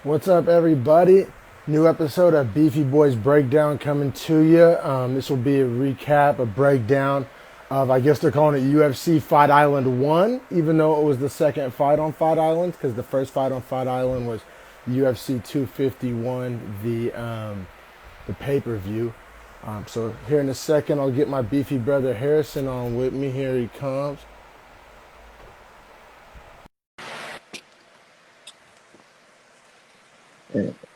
What's up, everybody? New episode of Beefy Boys Breakdown coming to you. This will be a recap, a breakdown of, I guess they're calling it UFC Fight Island 1, even though it was the second fight on Fight Island, because the first fight on Fight Island was UFC 251, the pay-per-view. So here in a second, I'll get my beefy brother Harrison on with me. Here he comes.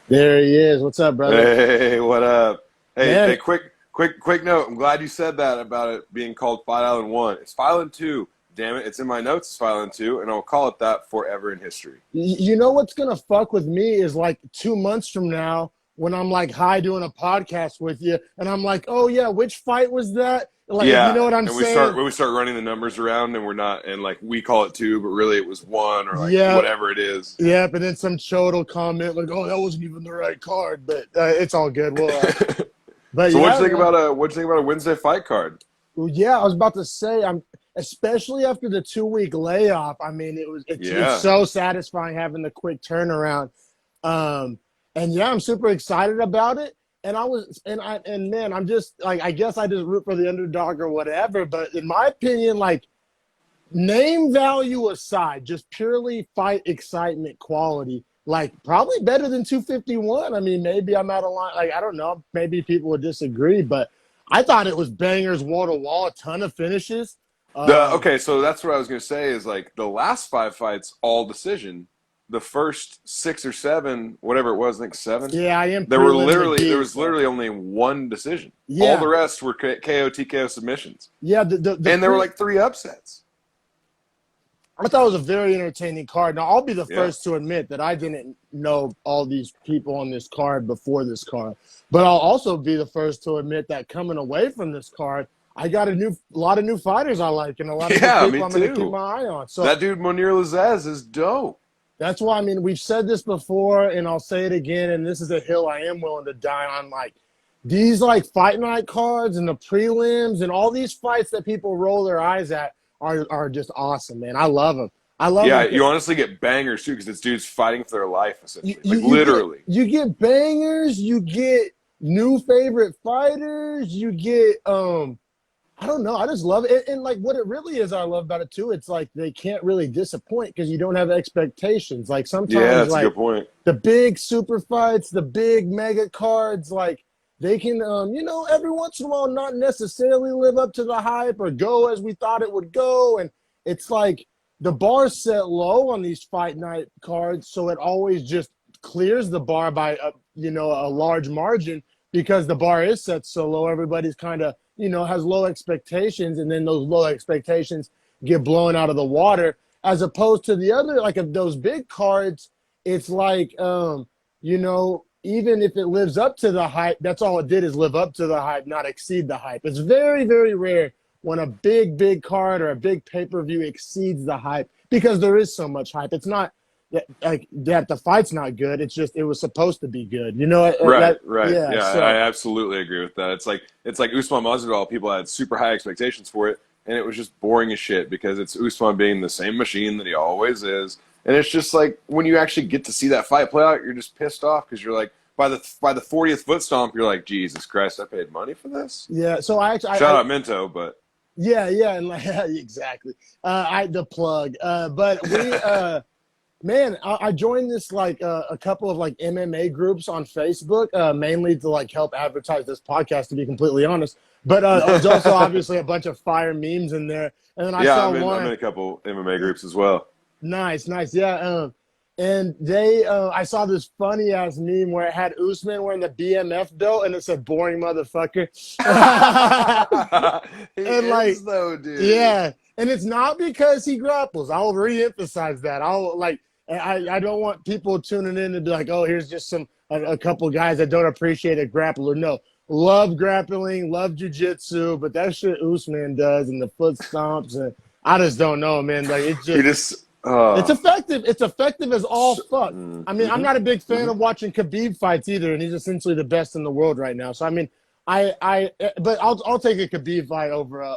There he is. What's up, brother? Hey, what up? Hey, Man, quick note. I'm glad you said that about it being called Fight Island 1. It's Fight Island 2. Damn it, it's in my notes, it's Fight Island 2, and I'll call it that forever in history. you know what's gonna fuck with me is like 2 months from now when I'm like high doing a podcast with you, and I'm like, oh yeah, which fight was that? Like, you Yeah, know what I'm and saying? we start running the numbers around, and we're not, and like we call it 2, but really it was 1 or like Yeah, whatever it is. yep. And then some chode will comment like, oh, that wasn't even the right card, but it's all good. Well, but So yeah, man. what'd you think about a Wednesday fight card? Well, yeah, I was about to say, I'm especially after the 2 week layoff. I mean, it's Yeah. so satisfying having the quick turnaround. And yeah, I'm super excited about it. And man, I'm just like, I guess I just root for the underdog or whatever. But in my opinion, like, name value aside, just purely fight excitement quality, like probably better than 251. I mean, maybe I'm out of line. Like, I don't know. Maybe people would disagree, but I thought it was bangers wall to wall, a ton of finishes. Um, Okay, so that's what I was gonna say is like the last 5 fights, all decision. The first 6 or 7, whatever it was, I think 7. yeah, I am prelim There McGee, was so literally only one decision. All yeah, the rest were KO TKO submissions, yeah. The and there were pre like 3 upsets. I thought it was a very entertaining card. Now, I'll be the Yeah, first to admit that I didn't know all these people on this card before this card. But I'll also be the first to admit that coming away from this card, I got lot of new fighters I like and a lot of new yeah, people me I'm going to keep too. my eye on. So That dude Monir Lazaz is dope. that's why, I mean, we've said this before and I'll say it again. And this is a hill I am willing to die on. Like, these like fight night cards and the prelims and all these fights that people roll their eyes at are just awesome, man. I love them. I love Yeah, them you because honestly get bangers too because it's dudes fighting for their life you, essentially, you, like you get literally. you get bangers, you get new favorite fighters, you get I don't know, I just love it. And like what it really is I love about it too, it's like they can't really disappoint because you don't have expectations. Like Yeah, sometimes that's a like good point. the big super fights, the big mega cards, like they can every once in a while not necessarily live up to the hype or go as we thought it would go. And it's like the bar's set low on these fight night cards, so it always just clears the bar by a large margin because the bar is set so low. Everybody's kind of has low expectations, and then those low expectations get blown out of the water. As opposed to the other, like of those big cards, it's like even if it lives up to the hype, that's all it did is live up to the hype, not exceed the hype. It's very, very rare when a big card or a big pay-per-view exceeds the hype because there is so much hype. It's not that the fight's not good. It's just it was supposed to be good. Right, That right. yeah. Yeah, I So absolutely agree with that. It's like Usman Masvidal. People had super high expectations for it, and it was just boring as shit because it's Usman being the same machine that he always is. And it's just like when you actually get to see that fight play out, you're just pissed off because you're like by the 40th foot stomp, you're like, Jesus Christ, I paid money for this. yeah. So I actually Shout out Minto, but yeah, and like exactly. I the plug. But we man, I joined this like a couple of like MMA groups on Facebook, mainly to like help advertise this podcast. To be completely honest, but there's also obviously a bunch of fire memes in there. And then I yeah, saw I'm in one. a couple MMA groups as well. Nice, yeah. And they, I saw this funny ass meme where it had Usman wearing the BMF belt, and it said "boring motherfucker," He and like, is though, dude. yeah. And it's not because he grapples. I'll re-emphasize that. I don't want people tuning in to be like, oh, here's just a couple guys that don't appreciate a grappler. No, love grappling, love jujitsu, but that shit Usman does and the foot stomps and I just don't know, man. Like He just it's effective. It's effective as all fuck. I mean, I'm hmm not a big fan hmm of watching Khabib fights either, and he's essentially the best in the world right now. So I mean, but I'll take a Khabib fight over a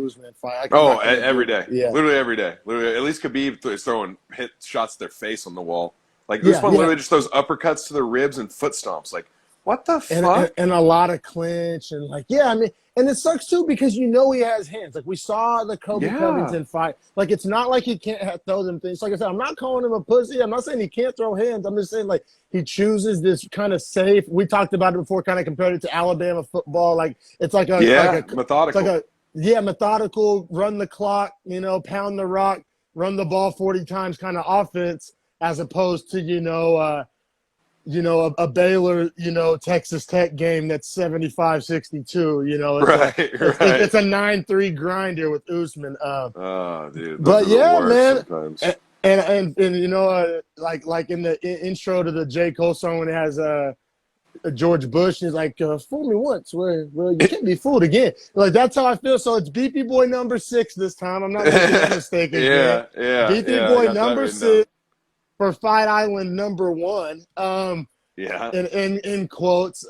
Usman fight. I'm Oh, not gonna every do, day, yeah. literally every day. Literally, at least Khabib is throwing hit shots to their face on the wall. Like Yeah, Usman yeah. literally just throws uppercuts to the ribs and foot stomps. Like, what the and, fuck? and a lot of clinch and like yeah, I mean, and it sucks too because you know he has hands. Like we saw the Kobe Yeah. Covington fight. Like it's not like he can't throw them things. Like I said, I'm not calling him a pussy. I'm not saying he can't throw hands. I'm just saying like he chooses this kind of safe. We talked about it before, kind of compared it to Alabama football. Like it's like Yeah, it's like methodical. methodical, run the clock, pound the rock, run the ball 40 times kind of offense, as opposed to a Baylor, Texas Tech game that's 75-62. Right, right. It's a 9-3 grinder with Usman. Oh, dude, those But are the yeah, worst man, sometimes. and like in the intro to the J. Cole song when it has George Bush, and he's like, "Fool me once, well, you can't be fooled again." Like that's how I feel. So it's Beefy Boy number 6 this time. I'm not making that mistake again. Yeah, yeah, Beefy yeah. I Boy got that number written down. 6 for Fight Island number 1. Yeah. In quotes.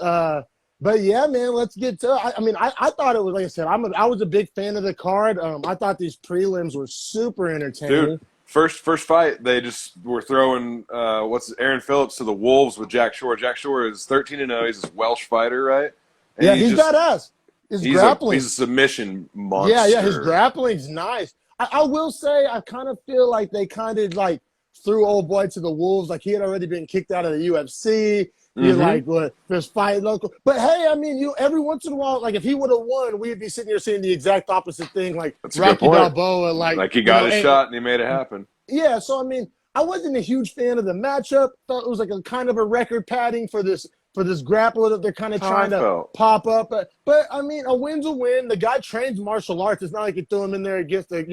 But yeah, man, let's get to it. I mean, I thought it was, like I said, I was a big fan of the card. I thought these prelims were super Dude, entertaining. first fight, they just were throwing Aaron Phillips to the wolves with Jack Shore. Jack Shore is 13-0. He's a Welsh fighter, right? And Yeah, he's badass. His grappling. he's a submission Yeah, yeah, his monster. grappling's nice. I will say I kind of feel like they kind of like threw old boy to the wolves. Like he had already been kicked out of the UFC. You're like, well, there's fight local. But hey, I mean, every once in a while, like if he would have won, we'd be sitting here saying the exact opposite thing, like That's a good Rocky point. Balboa, Like he got his shot and he made it happen. yeah. So I mean, I wasn't a huge fan of the matchup. Thought it was like a kind of a record padding for this grappler that they're kind of trying to pop up. But I mean, a win's a win. The guy trains martial arts. It's not like you threw him in there against a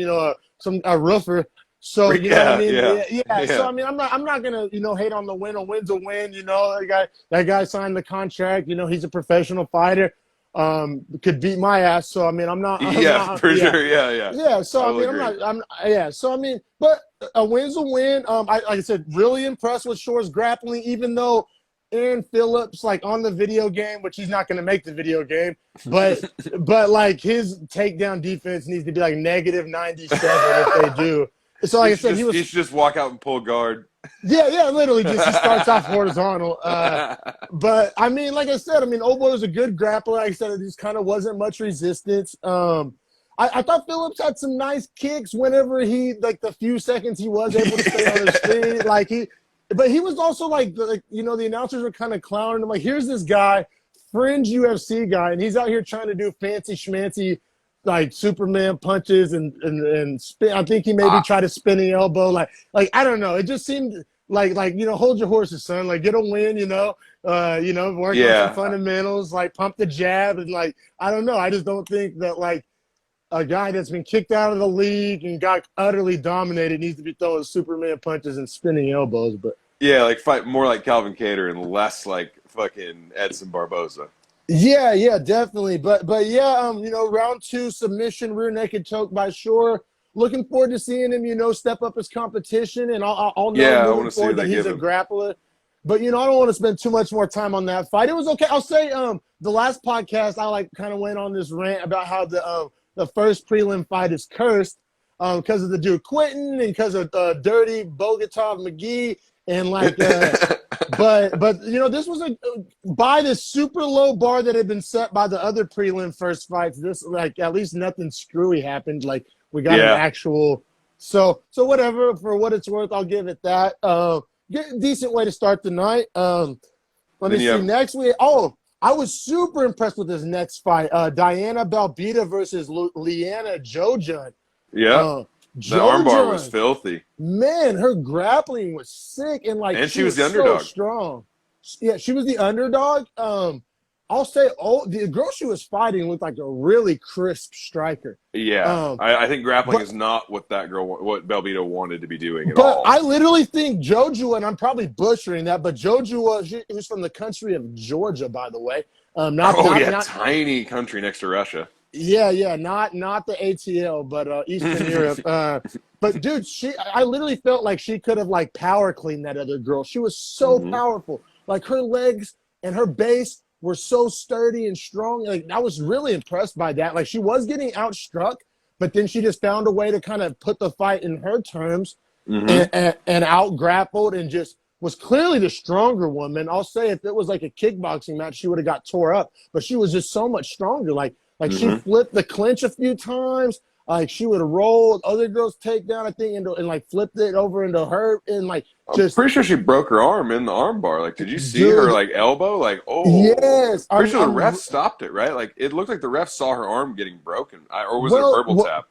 roofer. So you know what I mean? Yeah. So I mean, I'm not gonna hate on the win. A win's a win. That guy signed the contract. He's a professional fighter. Could beat my ass. So I mean, I'm not. For sure. Yeah. Yeah. So I mean, agree. So I mean, but a win's a win. Like I said, really impressed with Shore's grappling, even though Aaron Phillips, like on the video game, which he's not going to make the video game, but like his takedown defense needs to be like -97 if they do. So like I said, he should just walk out and pull guard. Yeah, literally just he starts off horizontal. But I mean, like I said, Oboe was a good grappler. Like I said, it just kind of wasn't much resistance. I thought Phillips had some nice kicks whenever the few seconds he was able to stay on his feet. But he was also the announcers were kind of clowning him. Like, here's this guy, fringe UFC guy, and he's out here trying to do fancy schmancy, like Superman punches and spin. I think he maybe tried a spinning elbow. Like I don't know. It just seemed like hold your horses, son. Like get a win, work on some fundamentals, like pump the jab, and I don't know. I just don't think that a guy that's been kicked out of the league and got utterly dominated needs to be throwing Superman punches and spinning elbows. But yeah, fight more like Calvin Kattar and less like fucking Edson Barboza. Yeah, definitely. But yeah, round 2 submission, rear naked choke by Shore. Looking forward to seeing him, step up his competition, and I'll know moving forward that he's a grappler. But I don't want to spend too much more time on that fight. It was okay. I'll say the last podcast I kind of went on this rant about how the first prelim fight is cursed because of the dude quitting and because of dirty Bogatov McGee and but this was by this super low bar that had been set by the other prelim first fights. This at least nothing screwy happened. Like we got an actual so whatever, for what it's worth, I'll give it that. Decent way to start the night. Let me see. Next I was super impressed with this next fight. Diana Belbita versus Liana Jojun. Yeah. The armbar was filthy. Man, her grappling was sick and she was the underdog. So strong. Yeah, she was the underdog. I'll say, the girl she was fighting looked like a really crisp striker. Yeah, I think grappling is not what Belbita wanted to be doing at all. But I literally think Joju, and I'm probably butchering that, but Joju was from the country of Georgia, by the way. Not tiny country next to Russia. Yeah, not the ATL, but Eastern Europe. But dude, I literally felt like she could have power cleaned that other girl. She was so powerful. Like her legs and her base were so sturdy and strong. I was really impressed by that. She was getting outstruck, but then she just found a way to kind of put the fight in her terms and out grappled and just was clearly the stronger woman. I'll say if it was like a kickboxing match, she would have got tore up, but she was just so much stronger. Like she flipped the clinch a few times. Like she would have rolled other girls' takedown, I think, and like flipped it over into her, and like just. I'm pretty sure she broke her arm in the arm bar. Like, did you see Dude, her like elbow? Like, yes, pretty sure the ref stopped it, right? Like, it looked like the ref saw her arm getting broken, or was it a verbal tap?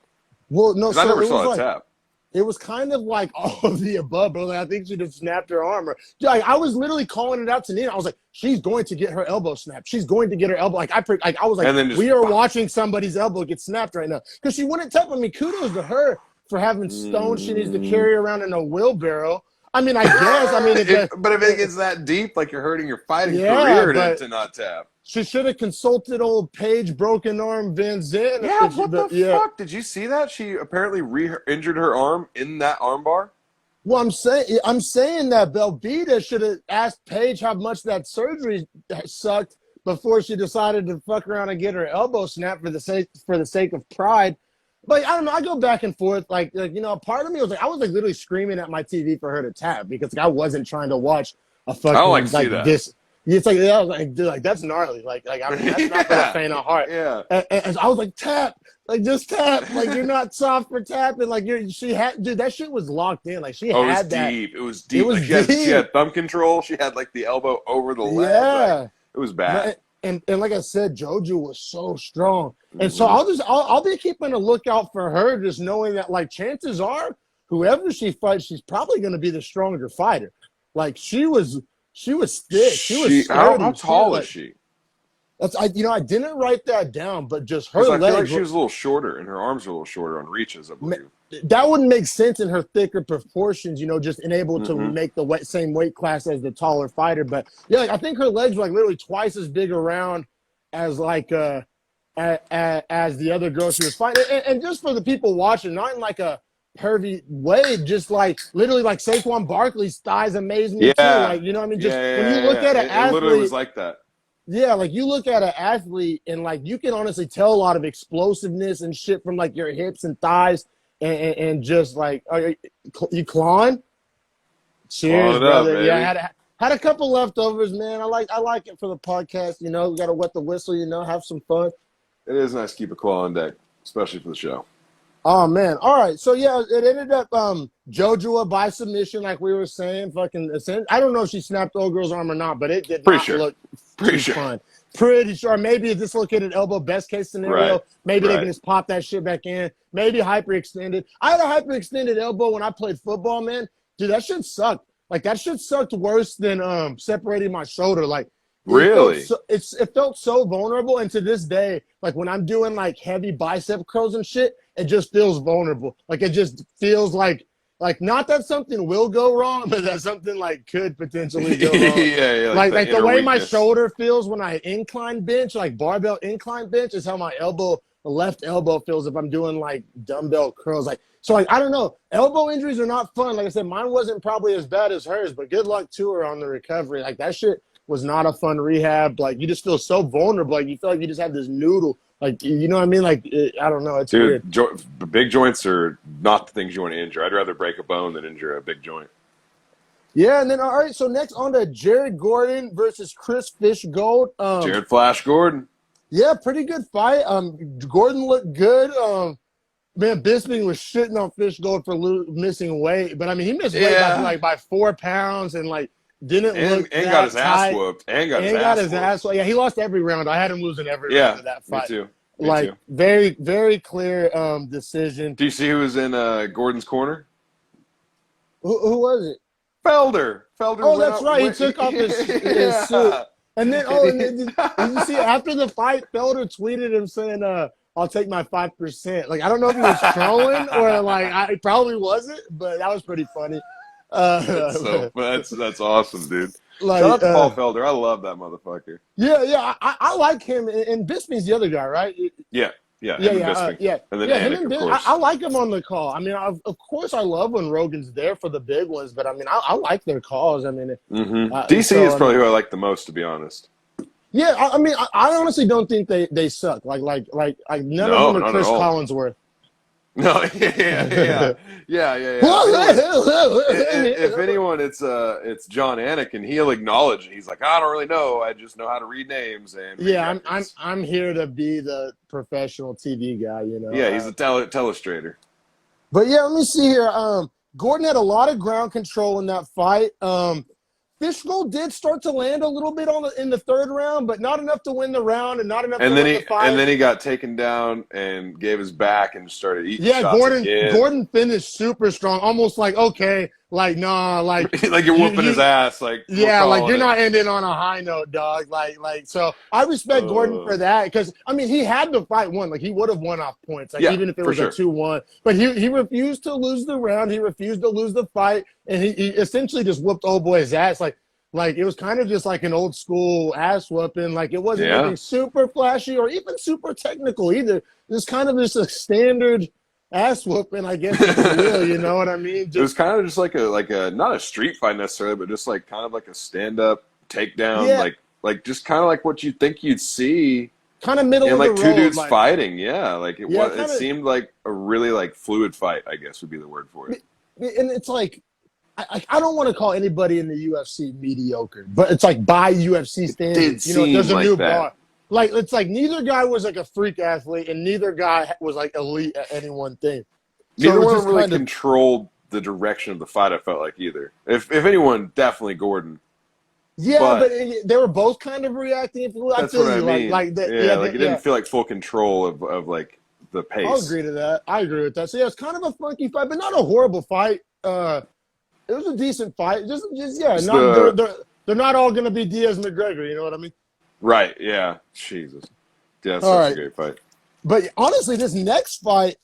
Well, no, so I never saw a tap. It was kind of like all of the above, but like, I think she just snapped her arm. Like, I was literally calling it out to Nina. I was like, she's going to get her elbow snapped. She's going to get her elbow. Like I was like, we are watching somebody's elbow get snapped right now. Because she wouldn't tap on me. Kudos to her for having stones she needs to carry around in a wheelbarrow. I mean, I guess. I mean, but if it gets that deep, like you're hurting your fighting career to not tap. She should have consulted old Paige broken arm Van Zant. Yeah, what the fuck? Did you see that? She apparently injured her arm in that armbar. Well, I'm saying that Belvita should have asked Paige how much that surgery sucked before she decided to fuck around and get her elbow snapped for the sake of pride. But I don't know. I go back and forth. Like part of me was like, I was like literally screaming at my TV for her to tap because like, I wasn't trying to watch a fucking I don't like to see that. This. It's like, yeah, I was like, dude, like that's gnarly. Like I mean, that's not for the faint of heart. Yeah. And I was like, tap, like just tap. Like you're not soft for tapping. Like she had, dude, that shit was locked in. Like she had that. Deep. It was deep. It was deep. She had thumb control. She had like the elbow over the leg. Yeah. Like, it was bad. And like I said, JoJo was so strong. And so I'll be keeping a lookout for her, just knowing that like chances are whoever she fights, she's probably going to be the stronger fighter. Like she was thick. She was how tall is she? I didn't write that down, but just her legs. I feel like she was a little shorter, and her arms are a little shorter on reaches, I believe. That wouldn't make sense in her thicker proportions, just enabled to make the same weight class as the taller fighter. But yeah, like, I think her legs were like literally twice as big around as like as the other girl she was fighting. And just for the people watching, not in like a pervy way, just like literally like Saquon Barkley's thighs amaze me too. Like, you know what I mean? Just when you look at an athlete, it literally was like that. Yeah, like you look at an athlete and like you can honestly tell a lot of explosiveness and shit from like your hips and thighs and just like you clawing. Cheers, brother. Up, yeah, had a couple leftovers, man. I like it for the podcast. We got to wet the whistle. Have some fun. It is nice to keep a claw on deck, especially for the show. Oh man! All right, so yeah, it ended up JoJo by submission, like we were saying. Fucking, I don't know if she snapped old girl's arm or not, but it did not look too fun. Pretty sure. Maybe a dislocated elbow, best case scenario. Right. Maybe they can just pop that shit back in. Maybe hyperextended. I had a hyperextended elbow when I played football, man. Dude, that shit sucked. Like that shit sucked worse than separating my shoulder. Like. Really? It felt so vulnerable, and to this day, like when I'm doing like heavy bicep curls and shit, it just feels vulnerable. Like it just feels like not that something will go wrong, but that something like could potentially go wrong. yeah, like the way my shoulder feels when I incline bench, like barbell incline bench, is how my left elbow feels if I'm doing like dumbbell curls. Like so, like I don't know. Elbow injuries are not fun. Like I said, mine wasn't probably as bad as hers, but good luck to her on the recovery. Like that shit was not a fun rehab. Like you just feel so vulnerable. Like you feel like you just have this noodle. Like you know what I mean? Like I don't know. It's weird. Big joints are not the things you want to injure. I'd rather break a bone than injure a big joint. Yeah, and then all right. So next on to Jared Gordon versus Chris Fishgold. Jared Flash Gordon. Yeah, pretty good fight. Gordon looked good. Man, Bisping was shitting on Fishgold for missing weight, but I mean he missed weight by 4 pounds and like. Didn't look and got his ass whooped. And got his ass whooped. Yeah, he lost every round. I had him losing every round of that fight. Me too. Very, very clear decision. Do you see who was in Gordon's corner? Who was it? Felder. Oh, that's right. He took off his suit. And then, did you see after the fight, Felder tweeted him saying, I'll take my 5%. Like, I don't know if he was trolling or like, it probably wasn't, but that was pretty funny. That's awesome, dude. Like, shout out to Paul Felder. I love that motherfucker. Yeah. I like him. And Bisping's the other guy, right? Yeah. And then Anik, of course. I like him on the call. I mean, of course, I love when Rogan's there for the big ones, but I mean, I like their calls. I mean, DC is probably who I like the most, to be honest. Yeah, I mean, I honestly don't think they suck. Like none of them are Chris Collinsworth. No, yeah. If anyone, it's John Anakin. He'll acknowledge it. He's like, I don't really know. I just know how to read names and read Yeah, records. I'm here to be the professional TV guy, you know. Yeah, he's a telestrator. But yeah, let me see here. Gordon had a lot of ground control in that fight. Fishbowl did start to land a little bit in the third round, but not enough to win the round and not enough to win the fight. And then he got taken down and gave his back and started eating Yeah, shots again. Gordon finished super strong, almost like, okay, like, nah, like like you're whooping his ass. Like, yeah, like you're not ending on a high note, dog. Like so I respect Gordon for that, because I mean he had the fight won. Like he would have won off points, like even if it was a 2-1. But he refused to lose the round, he refused to lose the fight, and he essentially just whooped old boy's ass. Like it was kind of just like an old school ass whooping. Like it wasn't anything super flashy or even super technical either. It was kind of just a standard ass whooping, I guess, if you will, you know what I mean? It was kind of just like a not a street fight necessarily, but just like kind of like a stand up takedown, like just kind of like what you think you'd see, kind of middle of the road, two dudes fighting. Yeah, like it seemed like a really like fluid fight, I guess would be the word for it. And it's like I don't want to call anybody in the UFC mediocre, but it's like by UFC standards, you know, there's a new bar. Like it's like neither guy was like a freak athlete, and neither guy was like elite at any one thing. Neither one really controlled the direction of the fight. I felt like either. If anyone, definitely Gordon. Yeah, but they were both kind of reacting. That's what I mean. Like it didn't feel like full control of like the pace. I'll agree to that. I agree with that. So yeah, it's kind of a funky fight, but not a horrible fight. It was a decent fight. They're not all going to be Diaz McGregor. You know what I mean? Right, yeah. Jesus. Yeah, that's such a great fight. But honestly, this next fight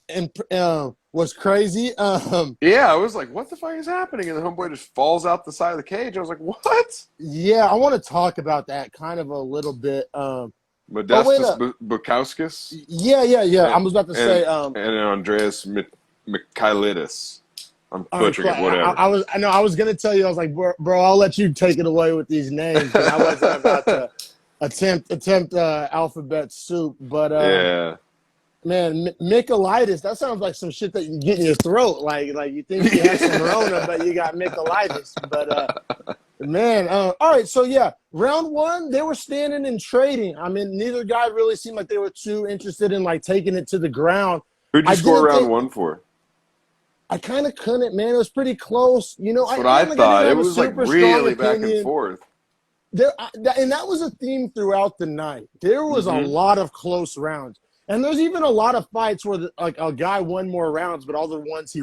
was crazy. Yeah, I was like, what the fuck is happening? And the homeboy just falls out the side of the cage. I was like, what? Yeah, I want to talk about that kind of a little bit. Modestus Bukauskas? Yeah. I was about to say. And Andreas Mikhailidis. I'm butchering it, whatever. I was going to tell you, I was like, bro, I'll let you take it away with these names. I wasn't about to attempt alphabet soup, but man, mycolitis, that sounds like some shit that you get in your throat. Like you think you have some Rona, but you got mycolitis. But man, all right, so yeah, round one, they were standing and trading. I mean, neither guy really seemed like they were too interested in like taking it to the ground. Who'd you score round one for? I kind of couldn't, man. It was pretty close. You know, that's what I thought. It was like really back and forth. And that was a theme throughout the night. There was a lot of close rounds, and there's even a lot of fights where like a guy won more rounds, but all the rounds he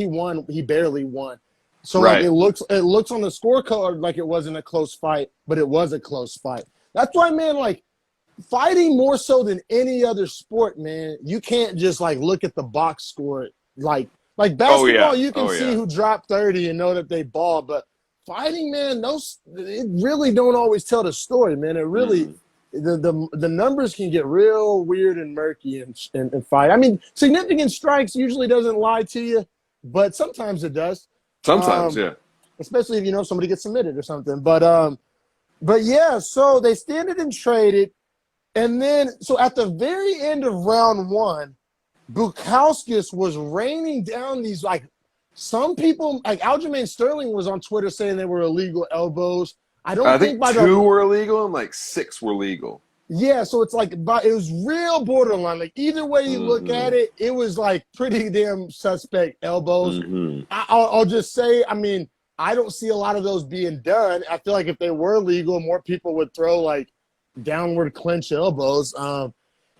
won, he barely won. So like it looks on the scorecard like it wasn't a close fight, but it was a close fight. That's why, man, like fighting more so than any other sport, man. You can't just like look at the box score like basketball. You can see who dropped 30 and know that they ball, but fighting, man, it really don't always tell the story, man. It really the numbers can get real weird and murky in fight. I mean, significant strikes usually doesn't lie to you, but sometimes it does. Sometimes, yeah. Especially if somebody gets submitted or something. But yeah, so they standed and traded, and then so at the very end of round one, Bukauskas was raining down these like. Some people, like Aljamain Sterling was on Twitter saying they were illegal elbows. I think two were illegal and like 6 were legal. Yeah, so it's like, but it was real borderline. Like either way you look at it, it was like pretty damn suspect elbows. I'll just say, I mean, I don't see a lot of those being done. I feel like if they were legal, more people would throw like downward clinch elbows.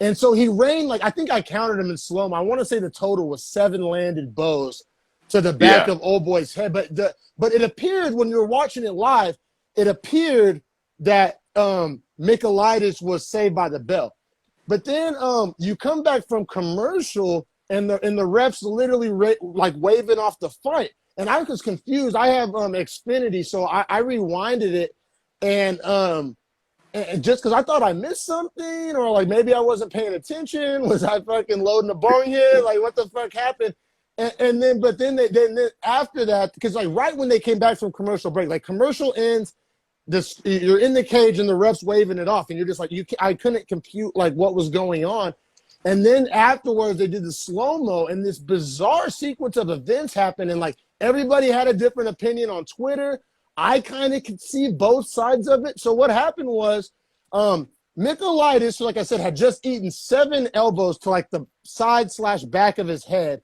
And so he rained, like I think I counted him in slow-mo. I want to say the total was 7 landed bows to the back of old boy's head. But it appeared when you were watching it live, it appeared that Mikhailidis was saved by the bell. But then you come back from commercial and the refs literally like waving off the fight. And I was confused. I have Xfinity, so I rewinded it and just because I thought I missed something or like maybe I wasn't paying attention. Was I fucking loading the bonehead? Like what the fuck happened? And then after that, because like right when they came back from commercial break, like commercial ends, you're in the cage and the ref's waving it off, and you're just like I couldn't compute like what was going on, And then afterwards, they did the slow-mo, and this bizarre sequence of events happened, and, like, everybody had a different opinion on Twitter. I kind of could see both sides of it. So what happened was Michaelitis, like I said, had just eaten 7 elbows to, like, the side/back of his head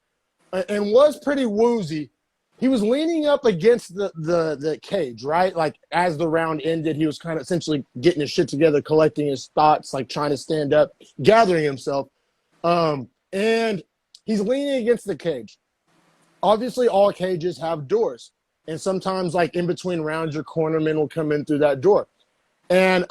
and was pretty woozy. He was leaning up against the cage, right? Like, as the round ended, he was kind of essentially getting his shit together, collecting his thoughts, like trying to stand up, gathering himself. And he's leaning against the cage. Obviously, all cages have doors. And sometimes, like, in between rounds, your cornerman will come in through that door. And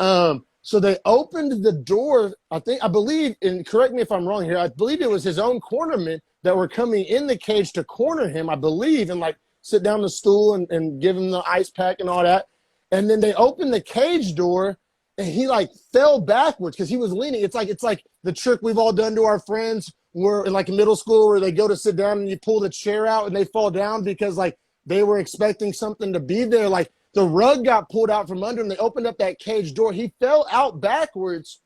so they opened the door, I believe, and correct me if I'm wrong here, I believe it was his own cornermen that were coming in the cage to corner him, I believe, and, like, sit down the stool and give him the ice pack and all that. And then they opened the cage door, and he, like, fell backwards because he was leaning. It's like the trick we've all done to our friends where, in, like, middle school, where they go to sit down and you pull the chair out and they fall down because, like, they were expecting something to be there. Like, the rug got pulled out from under him. They opened up that cage door. He fell out backwards.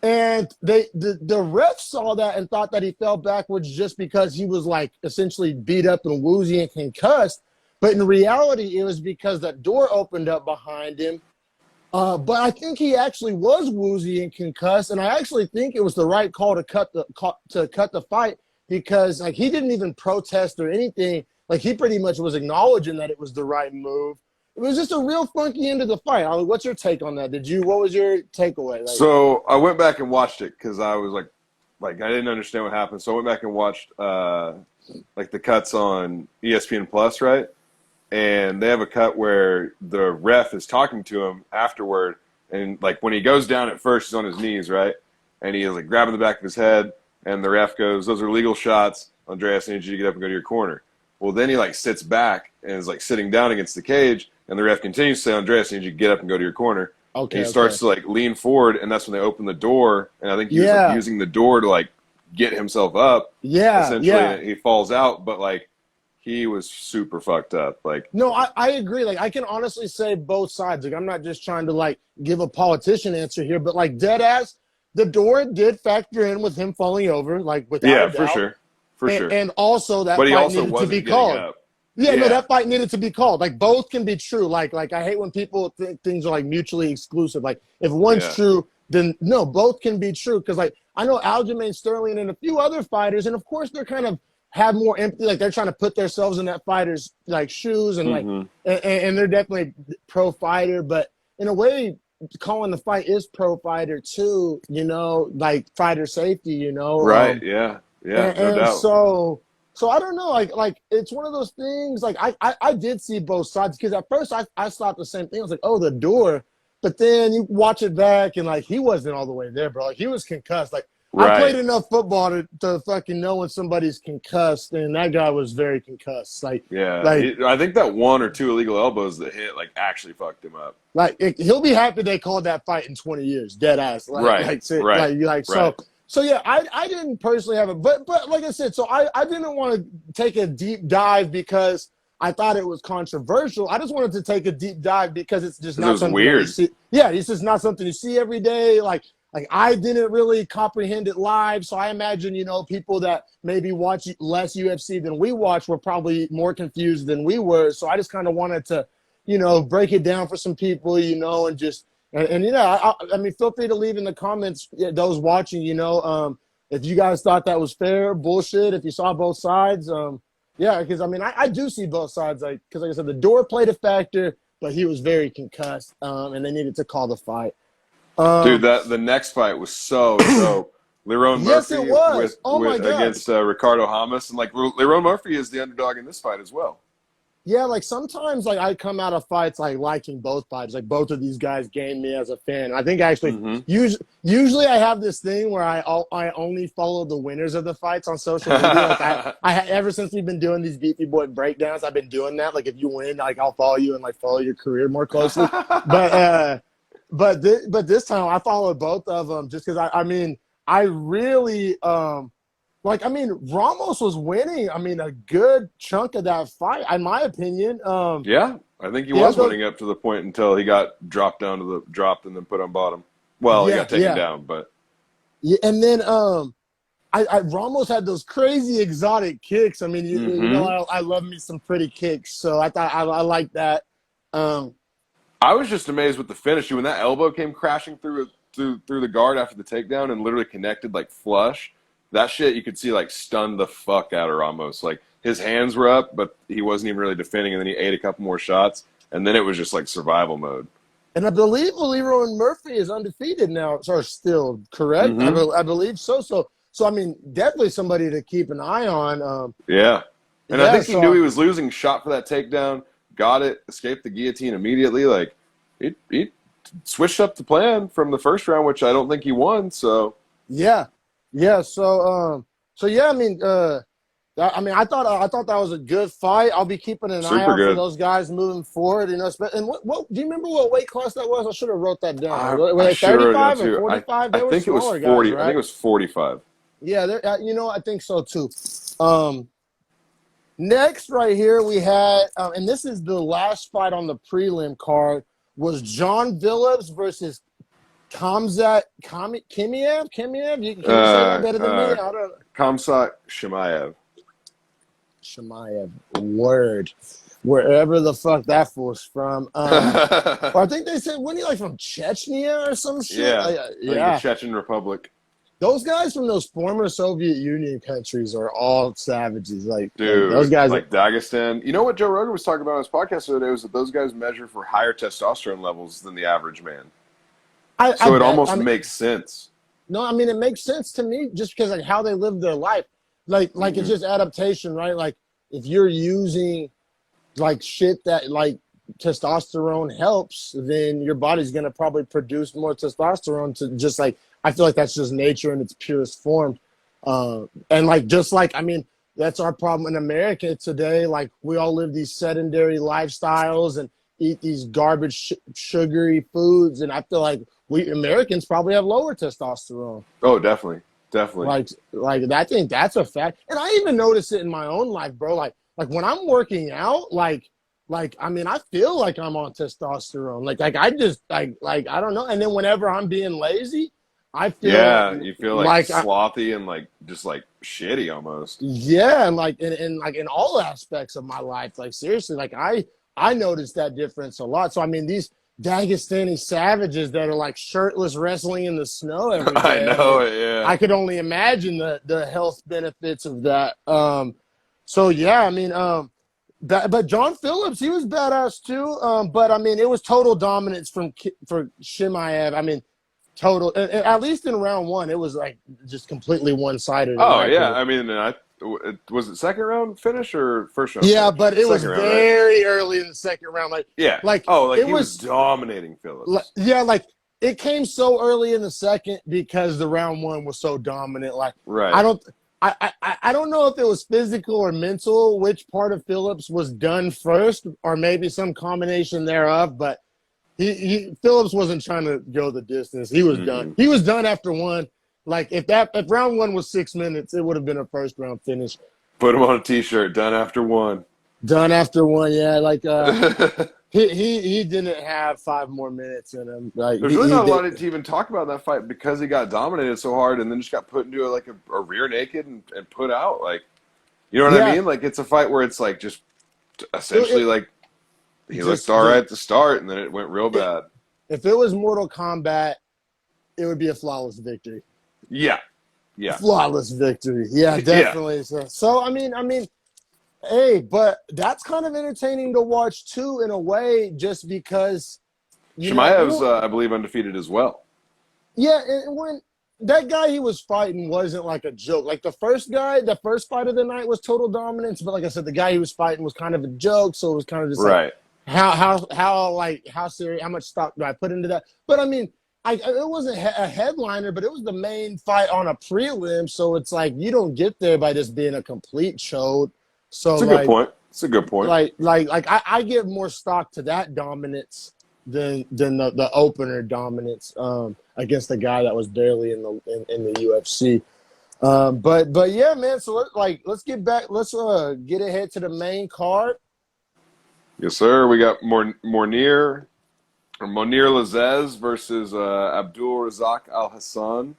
And the ref saw that and thought that he fell backwards just because he was, like, essentially beat up and woozy and concussed. But in reality, it was because that door opened up behind him. But I think he actually was woozy and concussed, and I actually think it was the right call to cut the fight because, like, he didn't even protest or anything. Like, he pretty much was acknowledging that it was the right move. It was just a real funky end of the fight. Ali, what's your take on that? What was your takeaway? Like, so I went back and watched it because I was like I didn't understand what happened. So I went back and watched like the cuts on ESPN Plus, right? And they have a cut where the ref is talking to him afterward, and, like, when he goes down at first, he's on his knees, right? And he is, like, grabbing the back of his head, and the ref goes, "Those are legal shots. Andreas, I need you to get up and go to your corner." Well, then he, like, sits back and is, like, sitting down against the cage, and the ref continues to say, "Andreas, I need you to get up and go to your corner." Okay. And he starts to, like, lean forward, and that's when they open the door, and I think he was, like, using the door to, like, get himself up. Yeah. Essentially, and he falls out, but, like, he was super fucked up. Like, no, I agree. Like, I can honestly say both sides. Like, I'm not just trying to, like, give a politician answer here, but, like, dead ass, the door did factor in with him falling over, like, without a doubt. For sure. And also that but he fight also needed to wasn't be getting called. up. Yeah, no, that fight needed to be called. Like, both can be true. Like I hate when people think things are, like, mutually exclusive. Like, if one's true, then no, both can be true. Because, like, I know Aljamain Sterling and a few other fighters, and of course they're kind of have more empathy. Like, they're trying to put themselves in that fighter's, like, shoes, and like, and they're definitely pro fighter. But in a way, calling the fight is pro fighter too. You know, like, fighter safety. You know, right? Yeah, no doubt. So I don't know, like it's one of those things. Like, I did see both sides because at first I thought the same thing. I was like, oh, the door, but then you watch it back and, like, he wasn't all the way there, bro. Like, he was concussed. Like, I played enough football to fucking know when somebody's concussed, and that guy was very concussed. Like, I think that 1 or 2 illegal elbows that hit, like, actually fucked him up. Like, he'll be happy they called that fight in 20 years, dead ass. Like, So yeah, I didn't personally have it, but like I said, so I didn't want to take a deep dive because I thought it was controversial. I just wanted to take a deep dive because it's just not something weird. you see. Yeah, it's just not something you see every day. Like I didn't really comprehend it live, so I imagine, you know, people that maybe watch less UFC than we watch were probably more confused than we were. So I just kind of wanted to, you know, break it down for some people, you know, and just. And you know, I mean, feel free to leave in the comments, those watching, you know, if you guys thought that was fair, bullshit, if you saw both sides. Yeah, because, I mean, I do see both sides. Like, because, like I said, the door played a factor, but he was very concussed, and they needed to call the fight. Dude, the next fight was so Lerone Murphy against Ricardo Hamas. And, like, Lerone Murphy is the underdog in this fight as well. Yeah, like, sometimes, like, I come out of fights, like, liking both fights. Like, both of these guys gained me as a fan. And I think actually, usually I have this thing where I only follow the winners of the fights on social media. Like, ever since we've been doing these Beefy Boy breakdowns, I've been doing that. Like, if you win, like, I'll follow you and, like, follow your career more closely. But this time I followed both of them just because I really Ramos was winning. I mean, a good chunk of that fight, in my opinion. Yeah, I think he was winning up to the point until he got dropped and then put on bottom. Well, he got taken down, but yeah. And then Ramos had those crazy exotic kicks. I mean, you know, Mm-hmm. I love me some pretty kicks, so I thought I like that. Um, I was just amazed with the finish when that elbow came crashing through the guard after the takedown and literally connected like flush. That shit you could see like stunned the fuck out of Ramos. Like his hands were up, but he wasn't even really defending, and then he ate a couple more shots, and then it was just like survival mode. and I believe Leroy Murphy is undefeated now, or still correct? Mm-hmm. I believe so. So I mean, definitely somebody to keep an eye on. Yeah. And I Yeah, think he knew so he was losing, shot for that takedown, got it, escaped the guillotine immediately. Like he switched up the plan from the first round, which I don't think he won. So yeah, yeah. So yeah. I mean, I thought that was a good fight. I'll be keeping an eye super out for good. those guys moving forward. You know, and what do you remember what weight class that was? I should have wrote that down. Were I they should have wrote it down 35 and too. 45? I They were think it was smaller guys, 40. I think right? it was 45. Yeah, you know, I think so too. Um, Next, right here, we had, and this is the last fight on the prelim card, was John Phillips versus Kimiev. Can you say that better than me? I don't. Kamsat Shemaev. Shemaev, word, wherever the fuck that fool's from. Or I think they said, wasn't he like from Chechnya or some shit? Yeah. I think the Yeah. Chechen Republic. Those guys from those former Soviet Union countries are all savages. Dude, those guys, like Dagestan. You know what Joe Rogan was talking about on his podcast the other day was that those guys measure for higher testosterone levels than the average man. So I it bet. almost I mean, makes sense. no, I mean it makes sense to me just because like how they live their life. Like it's just adaptation, right? Like if you're using like shit that like testosterone helps, then your body's gonna probably produce more testosterone to just like I feel like that's just nature in its purest form. And like just like I mean, that's our problem in America today. Like we all live these sedentary lifestyles and eat these garbage sugary foods, and I feel like we Americans probably have lower testosterone. Oh, definitely. Definitely. Like I think that's a fact, and I even notice it in my own life, bro. Like when I'm working out, like I mean, I feel like I'm on testosterone. Like I just like I don't know. And then whenever I'm being lazy, I feel Yeah, you feel like like slothy and like just like shitty almost. yeah, and like in like in all aspects of my life, like seriously, like I noticed that difference a lot. So I mean, these Dagestani savages that are like shirtless wrestling in the snow every I day. I know mean, it, yeah. I could only imagine the health benefits of that. So yeah, I mean, but John Phillips, he was badass too. But I mean, it was total dominance for Shimaev. I mean, total. At least in round one, it was like just completely one sided. Oh yeah, I mean, was it second round finish or first round? Yeah, finish? but it was Second round, right? very early in the second round. Yeah. Like Oh, like it he was dominating Phillips. yeah, like it came so early in the second because the round one was so dominant. Like Right. I don't know if it was physical or mental, which part of Phillips was done first, or maybe some combination thereof. But he Phillips wasn't trying to go the distance. He was done. He was done after one. Like if round one was 6 minutes, it would have been a first round finish. Put him on a T-shirt. Done after one. Done after one, yeah. Like he didn't have 5 more minutes in him. Like There's really not a lot to even talk about in that fight because he got dominated so hard and then just got put into a rear naked and put out. Like, you know what I mean? Like it's a fight where it's like just essentially like he looked all right at the start and then it went real bad. If it was Mortal Kombat, it would be a flawless victory. Yeah. Yeah. Flawless victory. Yeah, definitely. Yeah. So I mean, hey, but that's kind of entertaining to watch too, in a way, just because. Shemaev's, I believe, undefeated as well. Yeah, and when that guy he was fighting wasn't like a joke. Like the first fight of the night was total dominance, but like I said, the guy he was fighting was kind of a joke, so it was kind of just right. Like, how serious? How much stock do I put into that? But I mean. It wasn't a headliner, but it was the main fight on a prelim, so it's like you don't get there by just being a complete chode. So it's a good point. It's a good point. I give more stock to that dominance than the opener dominance against the guy that was barely in the UFC. But yeah, man. So let's get back. Let's get ahead to the main card. Yes, sir. We got Monir Lazzez versus Abdul Razak Al Hassan.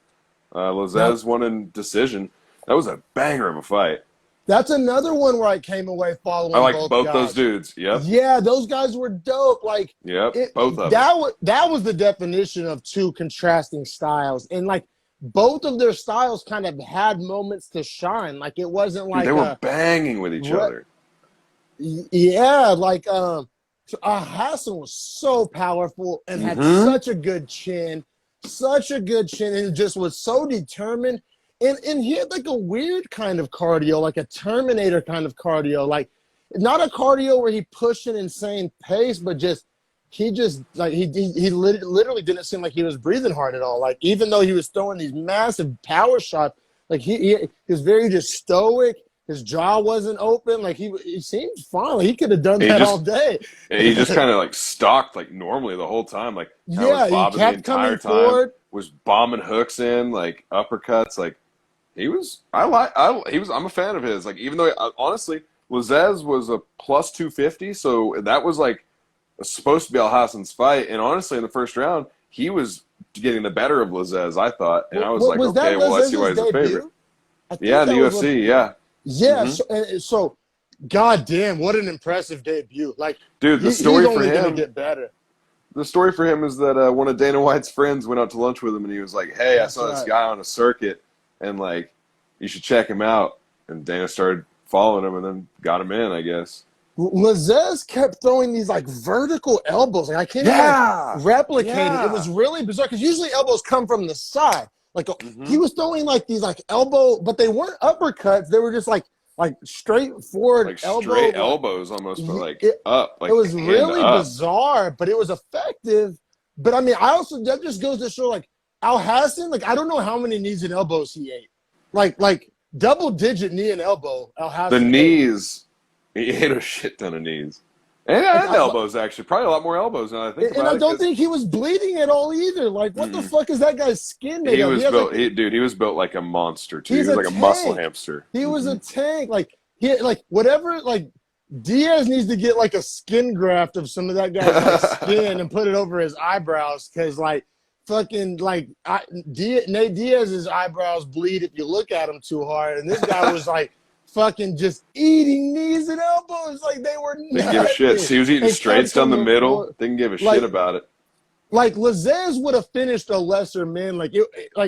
Lazzez won in decision. That was a banger of a fight. That's another one where I came away I following like both both those guys. dudes. Yep. Yeah, those guys were dope. Like Yep. it, Both of them. that was the definition of two contrasting styles, and like both of their styles kind of had moments to shine. Like it wasn't Dude, like they were banging with each other. yeah, like Hassan was so powerful and had Mm-hmm. such a good chin, and just was so determined. And he had like a weird kind of cardio, like a Terminator kind of cardio, like not a cardio where he pushed an insane pace, but he literally didn't seem like he was breathing hard at all. Like even though he was throwing these massive power shots, like he was very just stoic. His jaw wasn't open. Like he seemed fine. Like he could have done He that all just day. he just kind of like stalked like normally the whole time. Like kind of was Yeah, he bobbing the kept entire coming time. forward. Was bombing hooks in like uppercuts. Like he was. He was. I'm a fan of his. Like even though honestly, Lazez was a plus 250, so that was like supposed to be Al Hassan's fight. And honestly, in the first round, he was getting the better of Lazez. I thought, and I was like, Was that okay, well, I see why Lezez's he's a favorite. debut? I think Yeah, in the that was UFC. Yeah. yeah. Mm-hmm. So, god damn, what an impressive debut! Like, Dude, the he's story for only gonna him. get better. The story for him is that one of Dana White's friends went out to lunch with him, and he was like, "Hey, I That's saw this right. guy on a circuit, and like, you should check him out." And Dana started following him, and then got him in, I guess. Lazez kept throwing these like vertical elbows. Like I can't even Yeah, replicate it. It was yeah. really bizarre because usually elbows come from the side. Like he Mm-hmm. was throwing like these like elbow, but they weren't uppercuts. They were just like straightforward Like elbow. straight elbows, almost, but like It, up, it like was hand really up. bizarre, but it was effective. But I mean, I also that just goes to show like Al Hassan. Like I don't know how many knees and elbows he ate. Like double digit knee and elbow. Al The Hassan ate. knees, he ate a shit ton of knees, and Like, elbows actually, probably a lot more elbows now that I think and about I it. don't Because think he was bleeding at all either. Like, what the fuck is that guy's skin made he of? He was has built, like he was built like a monster too. He he's was a like a muscle tank. hamster. He was Mm-hmm. a tank. Like he like whatever like Diaz needs to get like a skin graft of some of that guy's like skin and put it over his eyebrows because like fucking like Nate Diaz's eyebrows bleed if you look at him too hard, and this guy was like fucking just eating knees and elbows like they were Didn't give a shit. nothing. He was eating And kept straights down the coming middle. forward. Didn't give a Like shit about it. like Lazez would have finished a lesser man, like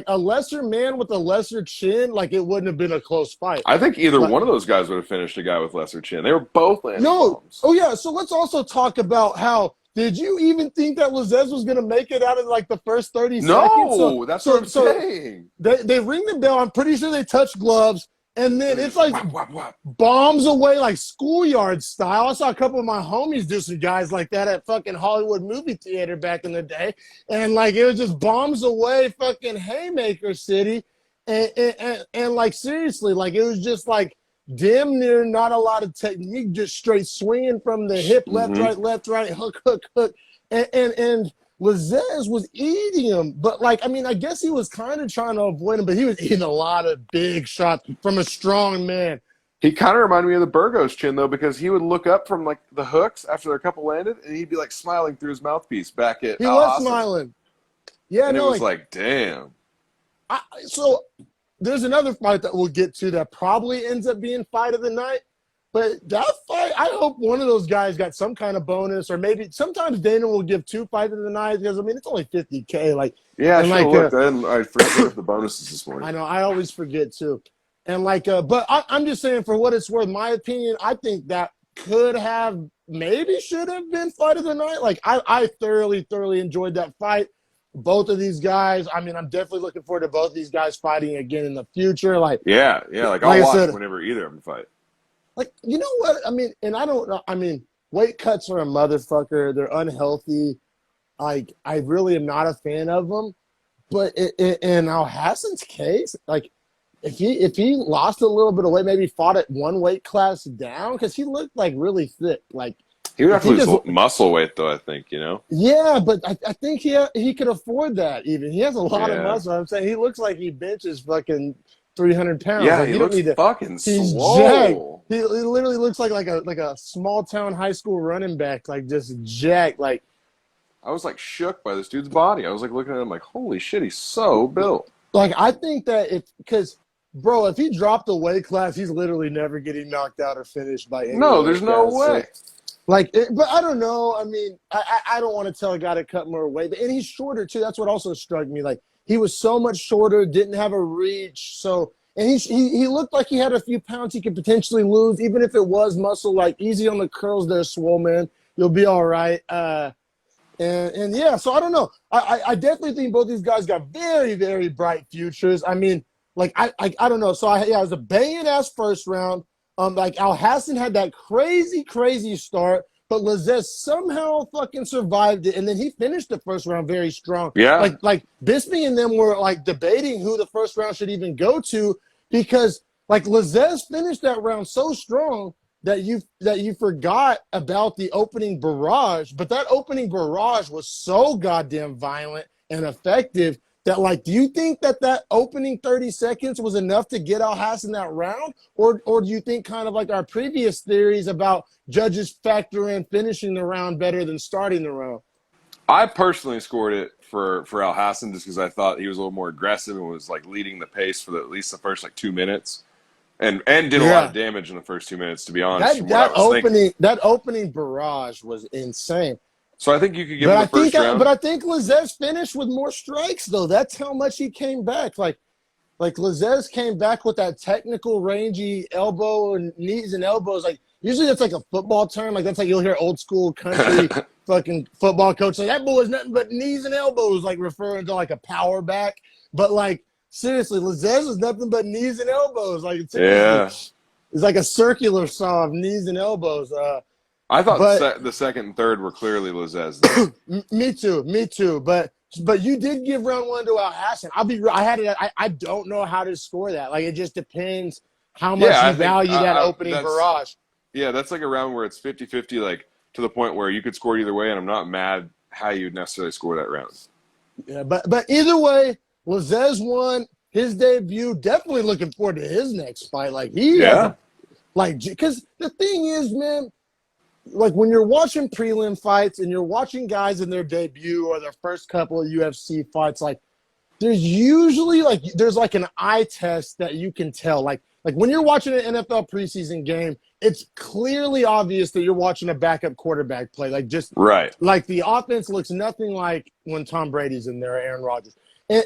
a lesser man with a lesser chin, like it wouldn't have been a close fight. I think either But one of those guys would have finished a guy with lesser chin. They were both landing no, bombs. oh yeah. So let's also talk about how did you even think that Lazez was gonna make it out of like the first 30 seconds? No, that's what I'm saying. They ring the bell. I'm pretty sure they touch gloves, and then it's like Whap, whap, whap. bombs away like schoolyard style. I saw a couple of my homies do some guys like that at fucking Hollywood movie theater back in the day. And like it was just bombs away fucking Haymaker City. And like seriously, like it was just like damn near not a lot of technique, just straight swinging from the hip, Mm-hmm. left, right, hook, hook, hook. And Lazez was eating him, but like I mean, I guess he was kind of trying to avoid him, but he was eating a lot of big shots from a strong man. He kind of reminded me of the Burgos chin though, because he would look up from like the hooks after a couple landed, and he'd be like smiling through his mouthpiece back at He Al was Hassan. smiling. Yeah, And it no, was like, damn. so there's another fight that we'll get to that probably ends up being fight of the night. But that fight, I hope one of those guys got some kind of bonus, or maybe sometimes Dana will give two fights of the night because I mean it's only $50K. Like Yeah, I and should have like looked. I forgot the bonuses this morning. I know I always forget too, and like but I'm just saying for what it's worth, my opinion, I think that could have maybe should have been fight of the night. Like I thoroughly enjoyed that fight. Both of these guys, I mean, I'm definitely looking forward to both of these guys fighting again in the future. Like Yeah, like like I'll I watch said, whenever either of them fight. like you know what I mean, and I don't know. I mean, weight cuts are a motherfucker. They're unhealthy. Like I really am not a fan of them. But in Al Hassan's case, like if he lost a little bit of weight, maybe fought at one weight class down because he looked like really thick. Like He would have if to he lose just muscle weight though. I think yeah, but I think he could afford that. Even he has a lot of Yeah. muscle. I'm saying he looks like he benches fucking 300 pounds. Yeah, like, he you don't looks need to. fucking He's swole. jacked. He literally looks like a small town high school running back, like just jacked. Like I was like shook by this dude's body. I was like looking at him like, holy shit, he's so built. I think that because Bro, if he dropped the weight class, he's literally never getting knocked out or finished by any No, weight there's no class. way. So, but I don't know. I mean, I don't want to tell a guy to cut more weight, and he's shorter too. That's what also struck me. Like he was so much shorter, didn't have a reach. So, and he looked like he had a few pounds he could potentially lose, even if it was muscle. Like easy on the curls, there, swole man. You'll be all right. And yeah, so I don't know. I definitely think both these guys got very, very bright futures. I mean, like I don't know. So it was a banging ass first round. Like Al Hassan had that crazy start, but Lazez somehow fucking survived it, and then he finished the first round very strong. Yeah. Like Bisping and them were like debating who the first round should even go to because like Lazez finished that round so strong that you forgot about the opening barrage, but that opening barrage was so goddamn violent and effective that, like, do you think that opening 30 seconds was enough to get Al Hassan that round? Or do you think kind of like our previous theories about judges factor in finishing the round better than starting the round? I personally scored it for Al Hassan just because I thought he was a little more aggressive and was like leading the pace for at least the first like 2 minutes. And did a lot of damage in the first 2 minutes, to be honest. That opening barrage was insane. So I think you could give him the first round. But I think Lazez finished with more strikes, though. That's how much he came back. Like Lazez came back with that technical, rangy elbow and knees and elbows. Like usually that's like a football term. Like that's like you'll hear old school country fucking football coach like that boy is nothing but knees and elbows, like referring to like a power back. But like seriously, Lazez is nothing but knees and elbows. Like it's like a circular saw of knees and elbows. I thought the second and third were clearly Lazez. Me too. But you did give round one to Al Hassan. I don't know how to score that. Like it just depends how much you value that opening barrage. Yeah, that's like a round where it's 50-50, like to the point where you could score either way, and I'm not mad how you'd necessarily score that round. Yeah, but either way, Lazez won his debut. Definitely looking forward to his next fight. Like because the thing is, man. Like when you're watching prelim fights and you're watching guys in their debut or their first couple of UFC fights, like there's usually there's an eye test that you can tell. Like when you're watching an NFL preseason game, it's clearly obvious that you're watching a backup quarterback play. Like just right. Like the offense looks nothing like when Tom Brady's in there or Aaron Rodgers.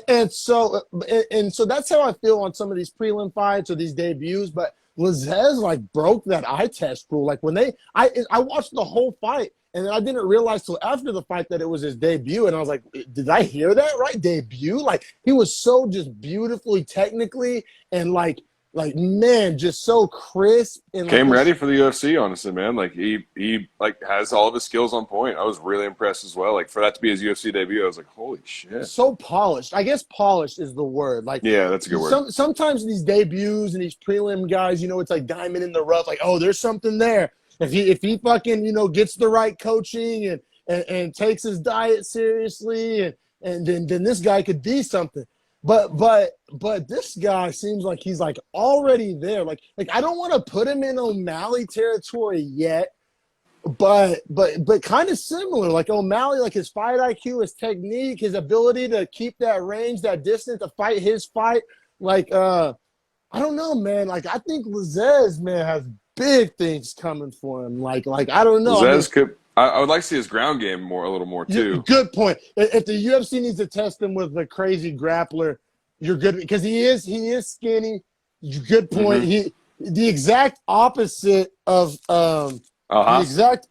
And so that's how I feel on some of these prelim fights or these debuts, but Lazez broke that eye test rule. Like when I watched the whole fight and then I didn't realize till after the fight that it was his debut. And I was like, did I hear that right? Debut? Like he was so just beautifully technically and man, just so crisp and came ready for the UFC, honestly, man. Like he has all of his skills on point. I was really impressed as well. Like for that to be his UFC debut, I was like, holy shit. So polished. I guess polished is the word. Like yeah, that's a good word. Sometimes these debuts and these prelim guys, it's like diamond in the rough. Like, oh, there's something there. If he fucking, gets the right coaching and takes his diet seriously and then this guy could be something. But this guy seems like he's already there. Like I don't want to put him in O'Malley territory yet, but kind of similar. Like O'Malley, like his fight IQ, his technique, his ability to keep that range, that distance to fight his fight. I don't know, man. Like I think Lazez, man, has big things coming for him. Like I don't know. Lazez could. I would like to see his ground game a little more too. Good point. If the UFC needs to test him with the crazy grappler, you're good because he is skinny. Good point. Mm-hmm. The exact opposite of the exact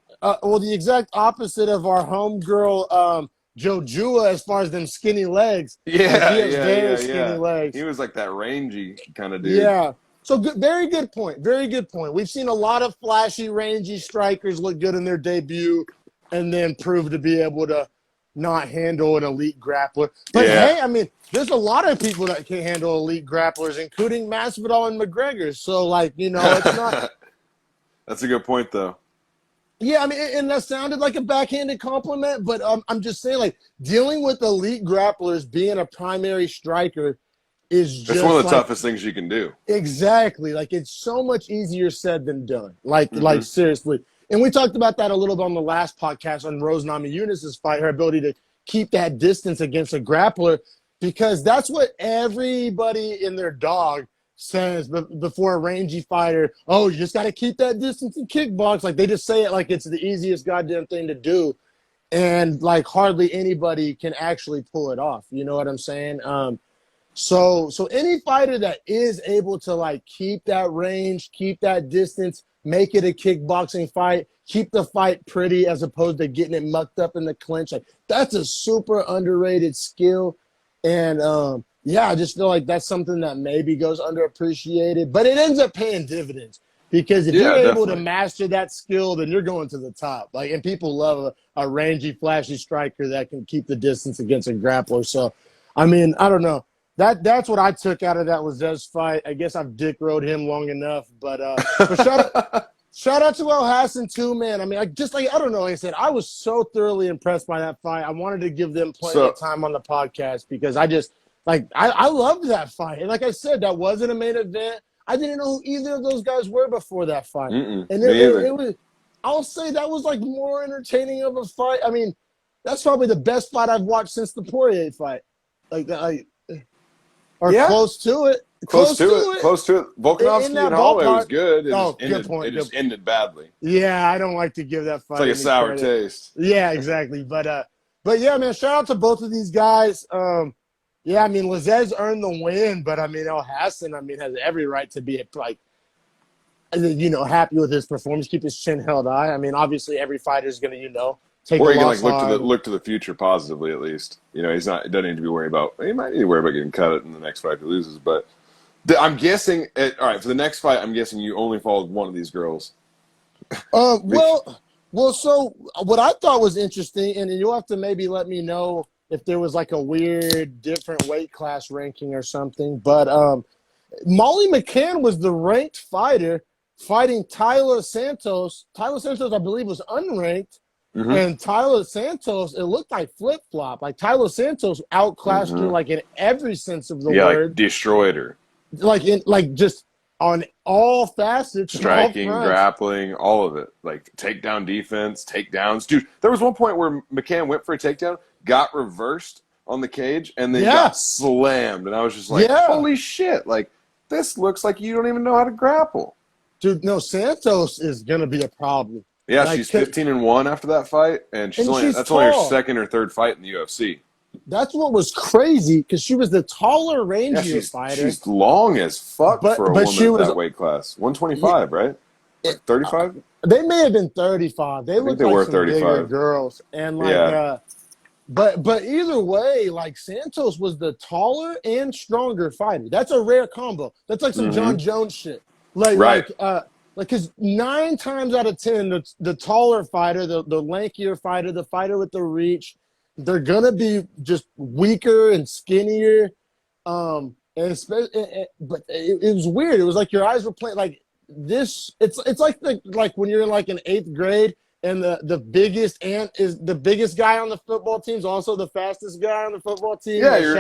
opposite of our homegirl Joe Jua as far as them skinny legs. Yeah, he has very skinny legs. He was like that rangy kind of dude. Yeah. So good, very good point. Very good point. We've seen a lot of flashy, rangy strikers look good in their debut and then prove to be able to not handle an elite grappler. But hey, I mean, there's a lot of people that can handle elite grapplers, including Masvidal and McGregor. So, it's not. That's a good point, though. Yeah, I mean, and that sounded like a backhanded compliment, but I'm just saying, dealing with elite grapplers, being a primary striker, it's one of the toughest things you can do. Exactly. It's so much easier said than done. Seriously. And we talked about that a little bit on the last podcast on Rose Namajunas' fight, her ability to keep that distance against a grappler, because that's what everybody in their dog sense. But before a rangy fighter, oh, you just got to keep that distance in kickbox. Like they just say it like it's the easiest goddamn thing to do, and like hardly anybody can actually pull it off. You know what I'm saying? So any fighter that is able to like keep that range, keep that distance, make it a kickboxing fight, keep the fight pretty as opposed to getting it mucked up in the clinch, like that's a super underrated skill. And yeah, I just feel like that's something that maybe goes underappreciated, but it ends up paying dividends because if you're able to master that skill, then you're going to the top. Like, and people love a rangy, flashy striker that can keep the distance against a grappler. So, I mean, I don't know. That's what I took out of that Lazzez fight. I guess I've dick rode him long enough, but shout out to El Hassan too, man. I mean, I don't know. Like I said, I was so thoroughly impressed by that fight. I wanted to give them plenty of time on the podcast because I loved that fight. And like I said, that wasn't a main event. I didn't know who either of those guys were before that fight. And it was, I'll say that was like more entertaining of a fight. I mean, that's probably the best fight I've watched since the Poirier fight. Close to it. Close to it. Volkanovski and Holloway was good. Good point. It just ended badly. Yeah, I don't like to give that fight. It's like a sour taste. Yeah, exactly. But yeah, man, shout out to both of these guys. Yeah, I mean, Lazzez earned the win, but I mean, El Hassan, I mean, has every right to be like, you know, happy with his performance, keep his chin held high. I mean, obviously, every fighter is going to, you know, take or the he can loss like look to the future positively at least. You know, he doesn't need to be worried about. He might need to worry about getting cut in the next fight if he loses. But I'm guessing. All right, for the next fight, I'm guessing you only followed one of these girls. Well. So what I thought was interesting, and you'll have to maybe let me know if there was like a weird different weight class ranking or something. But Molly McCann was the ranked fighter fighting Tyler Santos. Tyler Santos, I believe, was unranked. Mm-hmm. And Tyler Santos, it looked like flip-flop. Like Tyler Santos outclassed her like in every sense of the word. Like destroyed her. Like just on all facets. Striking, grappling, all of it. Like takedown defense, takedowns. Dude, there was one point where McCann went for a takedown, got reversed on the cage, and then got slammed. And I was just like, holy shit. Like, this looks like you don't even know how to grapple. Dude, no, Santos is going to be a problem. Yeah, like, she's 15-1 after that fight, and that's only her second or third fight in the UFC. That's what was crazy because she was the taller, rangier fighter. She's long as fuck for a woman of that weight class. 125, right? 35? They may have been 35. They looked like some 35. bigger girls, and like, but either way, like Santos was the taller and stronger fighter. That's a rare combo. That's like some John Jones shit. Like, because 9 times out of 10, the taller fighter, the lankier fighter, the fighter with the reach, they're gonna be just weaker and skinnier. But it was weird. It was like your eyes were playing like this. It's like when you're like in 8th grade and the biggest ant is the biggest guy on the football team is also the fastest guy on the football team. Yeah,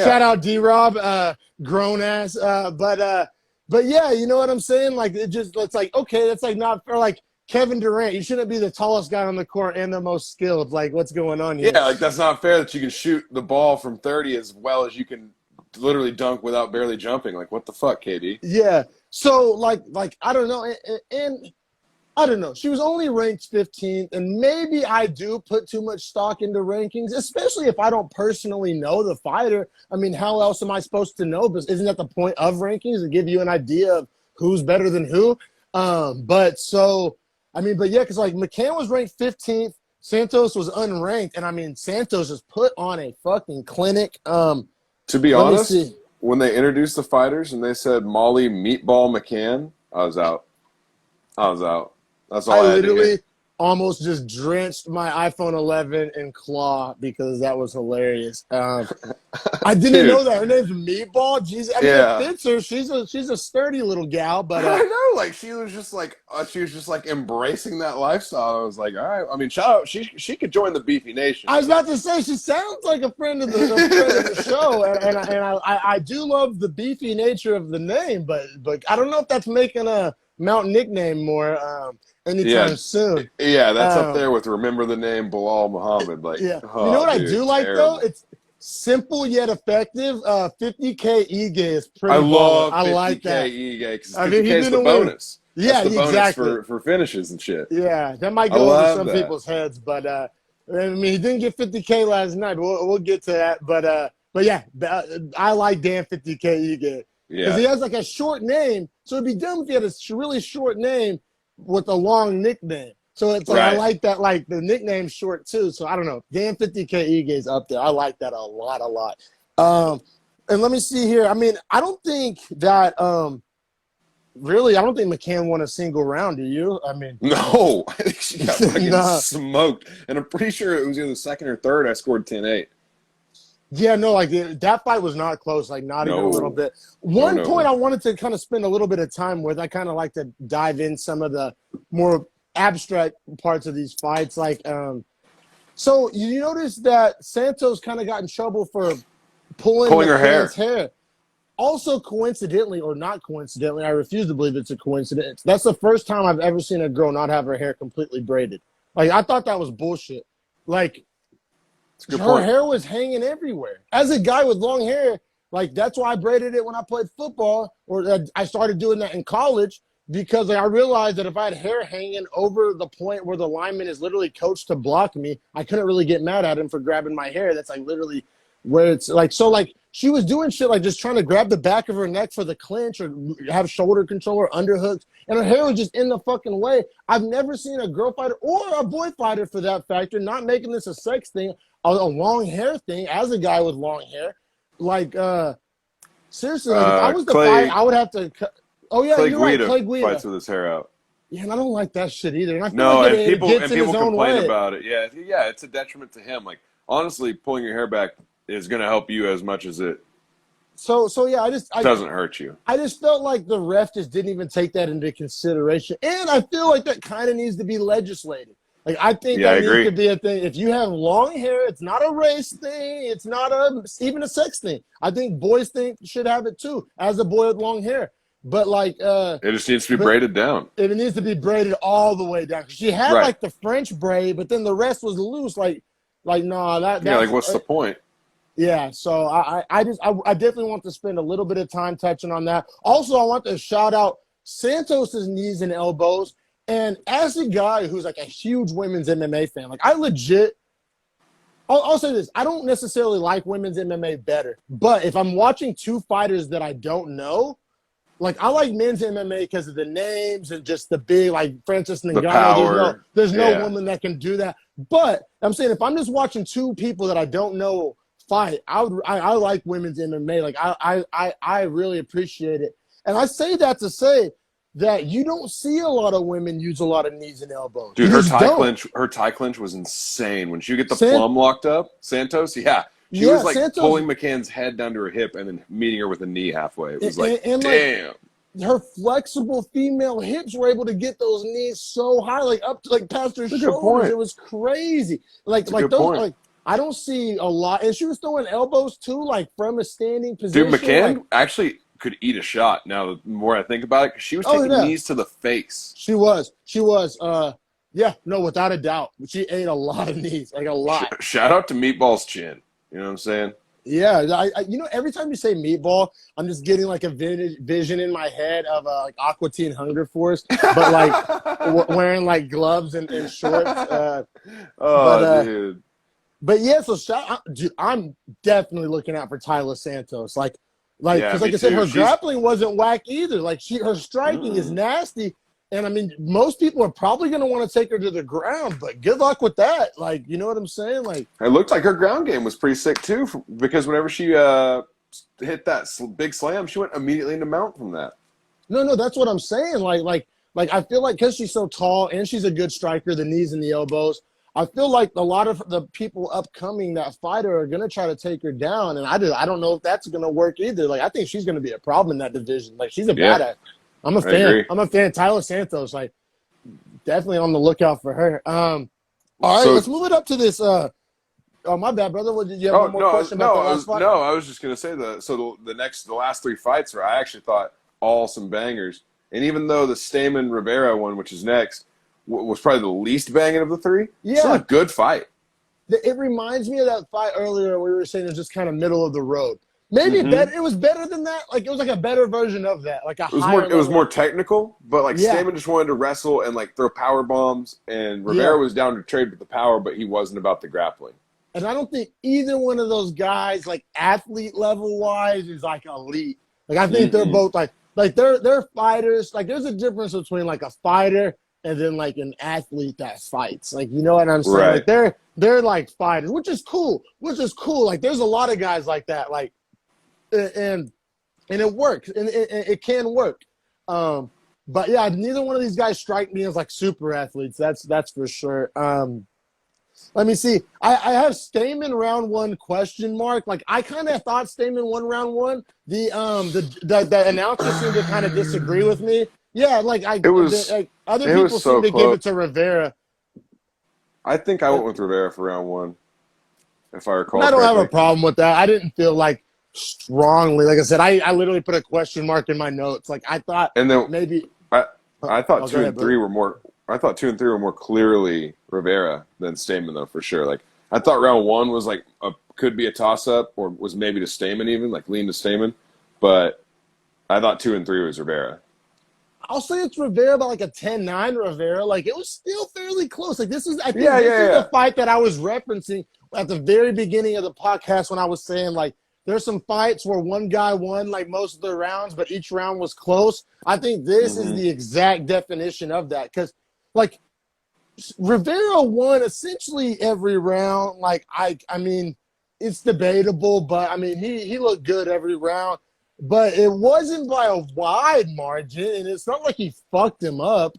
shout out D-Rob, grown ass. But yeah, you know what I'm saying? Like it's like, okay, that's like not for like Kevin Durant. You shouldn't be the tallest guy on the court and the most skilled. Like, what's going on here? Yeah, like that's not fair that you can shoot the ball from 30 as well as you can literally dunk without barely jumping. Like, what the fuck, KD? Yeah. So like I don't know, and I don't know. She was only ranked 15th, and maybe I do put too much stock into rankings, especially if I don't personally know the fighter. I mean, how else am I supposed to know? But isn't that the point of rankings, to give you an idea of who's better than who? But yeah, because like McCann was ranked 15th, Santos was unranked, and I mean Santos just put on a fucking clinic. To be honest, when they introduced the fighters and they said Molly Meatball McCann, I was out. That's all I literally almost just drenched my iPhone 11 in claw because that was hilarious. I didn't know that her name's Meatball. Jesus, I mean, it fits her. She's a sturdy little gal, but I know, like she was just like embracing that lifestyle. I was like, all right. I mean, shout out, she could join the Beefy Nation. I was about to say she sounds like a friend of the show, and I do love the beefy nature of the name, but I don't know if that's making a Mount nickname more anytime soon. Yeah, that's up there with remember the name Bilal Muhammad. Like, you know what I do like though? simple yet effective. 50K Ige is I pretty baller. love I like 50K that. Ige because I mean, 50K he is the didn't win. bonus. Yeah, That's the bonus exactly. for finishes and shit. Yeah, that might I go over love some that. people's heads, but I mean, he didn't get 50K last night. But we'll get to that. But yeah, I like Dan 50K Ige because Yeah. he has like a short name. So it'd be dumb if he had a really short name with a long nickname. So it's like I Right. like that, like the nickname's short too. So I don't know. Dan 50K Ige is up there. I like that a lot, a lot. And let me see here. I mean, I don't think that really, I don't think McCann won a single round. Do you? I mean, No, I think she got fucking nah. smoked. And I'm pretty sure it was either the second or third I scored 10-8. Yeah, no, like that fight was not close, like not even a little No. bit. No, One point no. I wanted to kind of spend a little bit of time with, I kind of like to dive in some of the more abstract parts of these fights. Like, so you notice that Santos kind of got in trouble for pulling Pulling her McCann's hair. hair. Also, coincidentally, or not coincidentally, I refuse to believe it's a coincidence. That's the first time I've ever seen a girl not have her hair completely braided. Like, I thought that was bullshit. Like, It's a good her point. hair was hanging everywhere. As a guy with long hair, like that's why I braided it when I played football, or I started doing that in college because I realized that if I had hair hanging over the point where the lineman is literally coached to block me, I couldn't really get mad at him for grabbing my hair. That's like literally where it's like, so like she was doing shit like just trying to grab the back of her neck for the clinch or have shoulder control or underhooks, and her hair was just in the fucking way. I've never seen a girl fighter or a boy fighter for that factor, not making this a sex thing, a long hair thing as a guy with long hair. Like, seriously, like if I was to fight, I would have to. Oh yeah, Clay you're right, Guida Clay Guida. fights with his hair out. Yeah, and I don't like that shit either. And I feel No, like and it gets in his own complain way. about it. Yeah, yeah, it's a detriment to him. Like honestly, pulling your hair back is going to help you as much as it So yeah, doesn't hurt you. I just felt like the ref just didn't even take that into consideration, and I feel like that kind of needs to be legislated. Like I think Yeah, I that needs agree. to be a thing. If you have long hair, it's not a race thing. It's not even a sex thing. I think boys should have it too, as a boy with long hair. But like, It just needs to be but braided down. it needs to be braided all the way down. She had Right. like the French braid, but then the rest was loose. Like nah, Yeah, that's like what's the point? yeah. So I definitely want to spend a little bit of time touching on that. Also, I want to shout out Santos's knees and elbows. And as a guy who's like a huge women's MMA fan, like I'll say this, I don't necessarily like women's MMA better, but if I'm watching two fighters that I don't know, like I like men's MMA because of the names and just the big, like Francis The Ngannou. power. There's no Yeah. woman that can do that. But I'm saying if I'm just watching two people that I don't know fight, I like women's MMA. Like I really appreciate it, and I say that to say that you don't see a lot of women use a lot of knees and elbows. Dude, You her just tie clinch was insane. When she get the San- plum locked up, Santos, yeah. She Yeah, was like Santos- pulling McCann's head down to her hip and then meeting her with a knee halfway. It was like, and, damn. her flexible female hips were able to get those knees so high, like up to like past her That's a good shoulders. point. It was crazy. That's a Like good those, point. like I don't see a lot. And she was throwing elbows too, like from a standing position. Dude, McCann like, actually could eat a shot now the more I think about it, 'cause she was Oh, taking yeah. knees to the face. She was. Yeah, no, without a doubt. She ate a lot of knees, like a lot. Shout out to Meatball's chin. You know what I'm saying? Yeah, every time you say meatball, I'm just getting like a vision in my head of like Aqua Teen Hunger Force, but like wearing like gloves and shorts. Dude. But yeah, so dude, I'm definitely looking out for Tyler Santos. Like, Yeah, because me like I said, too. her She's- grappling wasn't whack either. Like her striking is nasty. And I mean, most people are probably going to want to take her to the ground, but good luck with that. Like, you know what I'm saying? Like, It looked like her ground game was pretty sick too, because whenever she hit that big slam, she went immediately into mount from that. no, that's what I'm saying. Like I feel like because she's so tall and she's a good striker, the knees and the elbows, I feel like a lot of the people upcoming that fight her are going to try to take her down. And I don't know if that's going to work either. Like, I think she's going to be a problem in that division. Like, she's a badass. I'm a fan. agree. I'm a fan. Tyler Santos, like, definitely on the lookout for her. All right, So- let's move it up to this. Oh, my bad, brother. What, did you have one more question about the last fight? I was just gonna say the last three fights were I actually thought all some bangers, and even though the Stamen Rivera one, which is next, was probably the least banging of the three, Yeah. still a good fight. it reminds me of that fight earlier we were saying it was just kind of middle of the road. Maybe Mm-hmm. better. It was better than that. Like it was like a better version of that, like a It was higher more. It was level. more technical, but like Yeah, Stamen just wanted to wrestle and like throw power bombs, and yeah. Rivera was down to trade with the power, but he wasn't about the grappling. And I don't think either one of those guys, like athlete level wise, is like elite. Like I think they're Mm-mm. both like they're fighters. Like there's a difference between like a fighter and then like an athlete that fights. Like you know what I'm saying? Right. Like they're like fighters, which is cool. Which is cool. Like there's a lot of guys like that. Like and it works and it can work. But yeah, neither one of these guys strike me as like super athletes. That's for sure. Let me see. I have Stamen round one question mark. Like I kind of thought Stamen won round one. The announcers seem to kind of disagree with me. Yeah, like other It people was so seem to give close. it to Rivera. I think I went with Rivera for round one, if I And recall I don't have a correctly. problem with that. I didn't feel like strongly. Like I said, I literally put a question mark in my notes. Like I thought And then maybe. I I thought Go two ahead, and three brother. were more. I thought 2 and 3 were more clearly Rivera than Stamen, though, for sure. Like I thought round one was like could be a toss up, or was maybe to Stamen, even like lean to Stamen, but I thought 2 and 3 was Rivera. I'll say it's Rivera, but like a 10-9 Rivera. Like it was still fairly close. Like I think Yeah, this yeah, is yeah. the fight that I was referencing at the very beginning of the podcast when I was saying like there's some fights where one guy won like most of the rounds, but each round was close. I think this is Mm-hmm. the exact definition of that because like Rivera won essentially every round. Like I mean, it's debatable, but I mean he looked good every round. But it wasn't by a wide margin, and it's not like he fucked him up.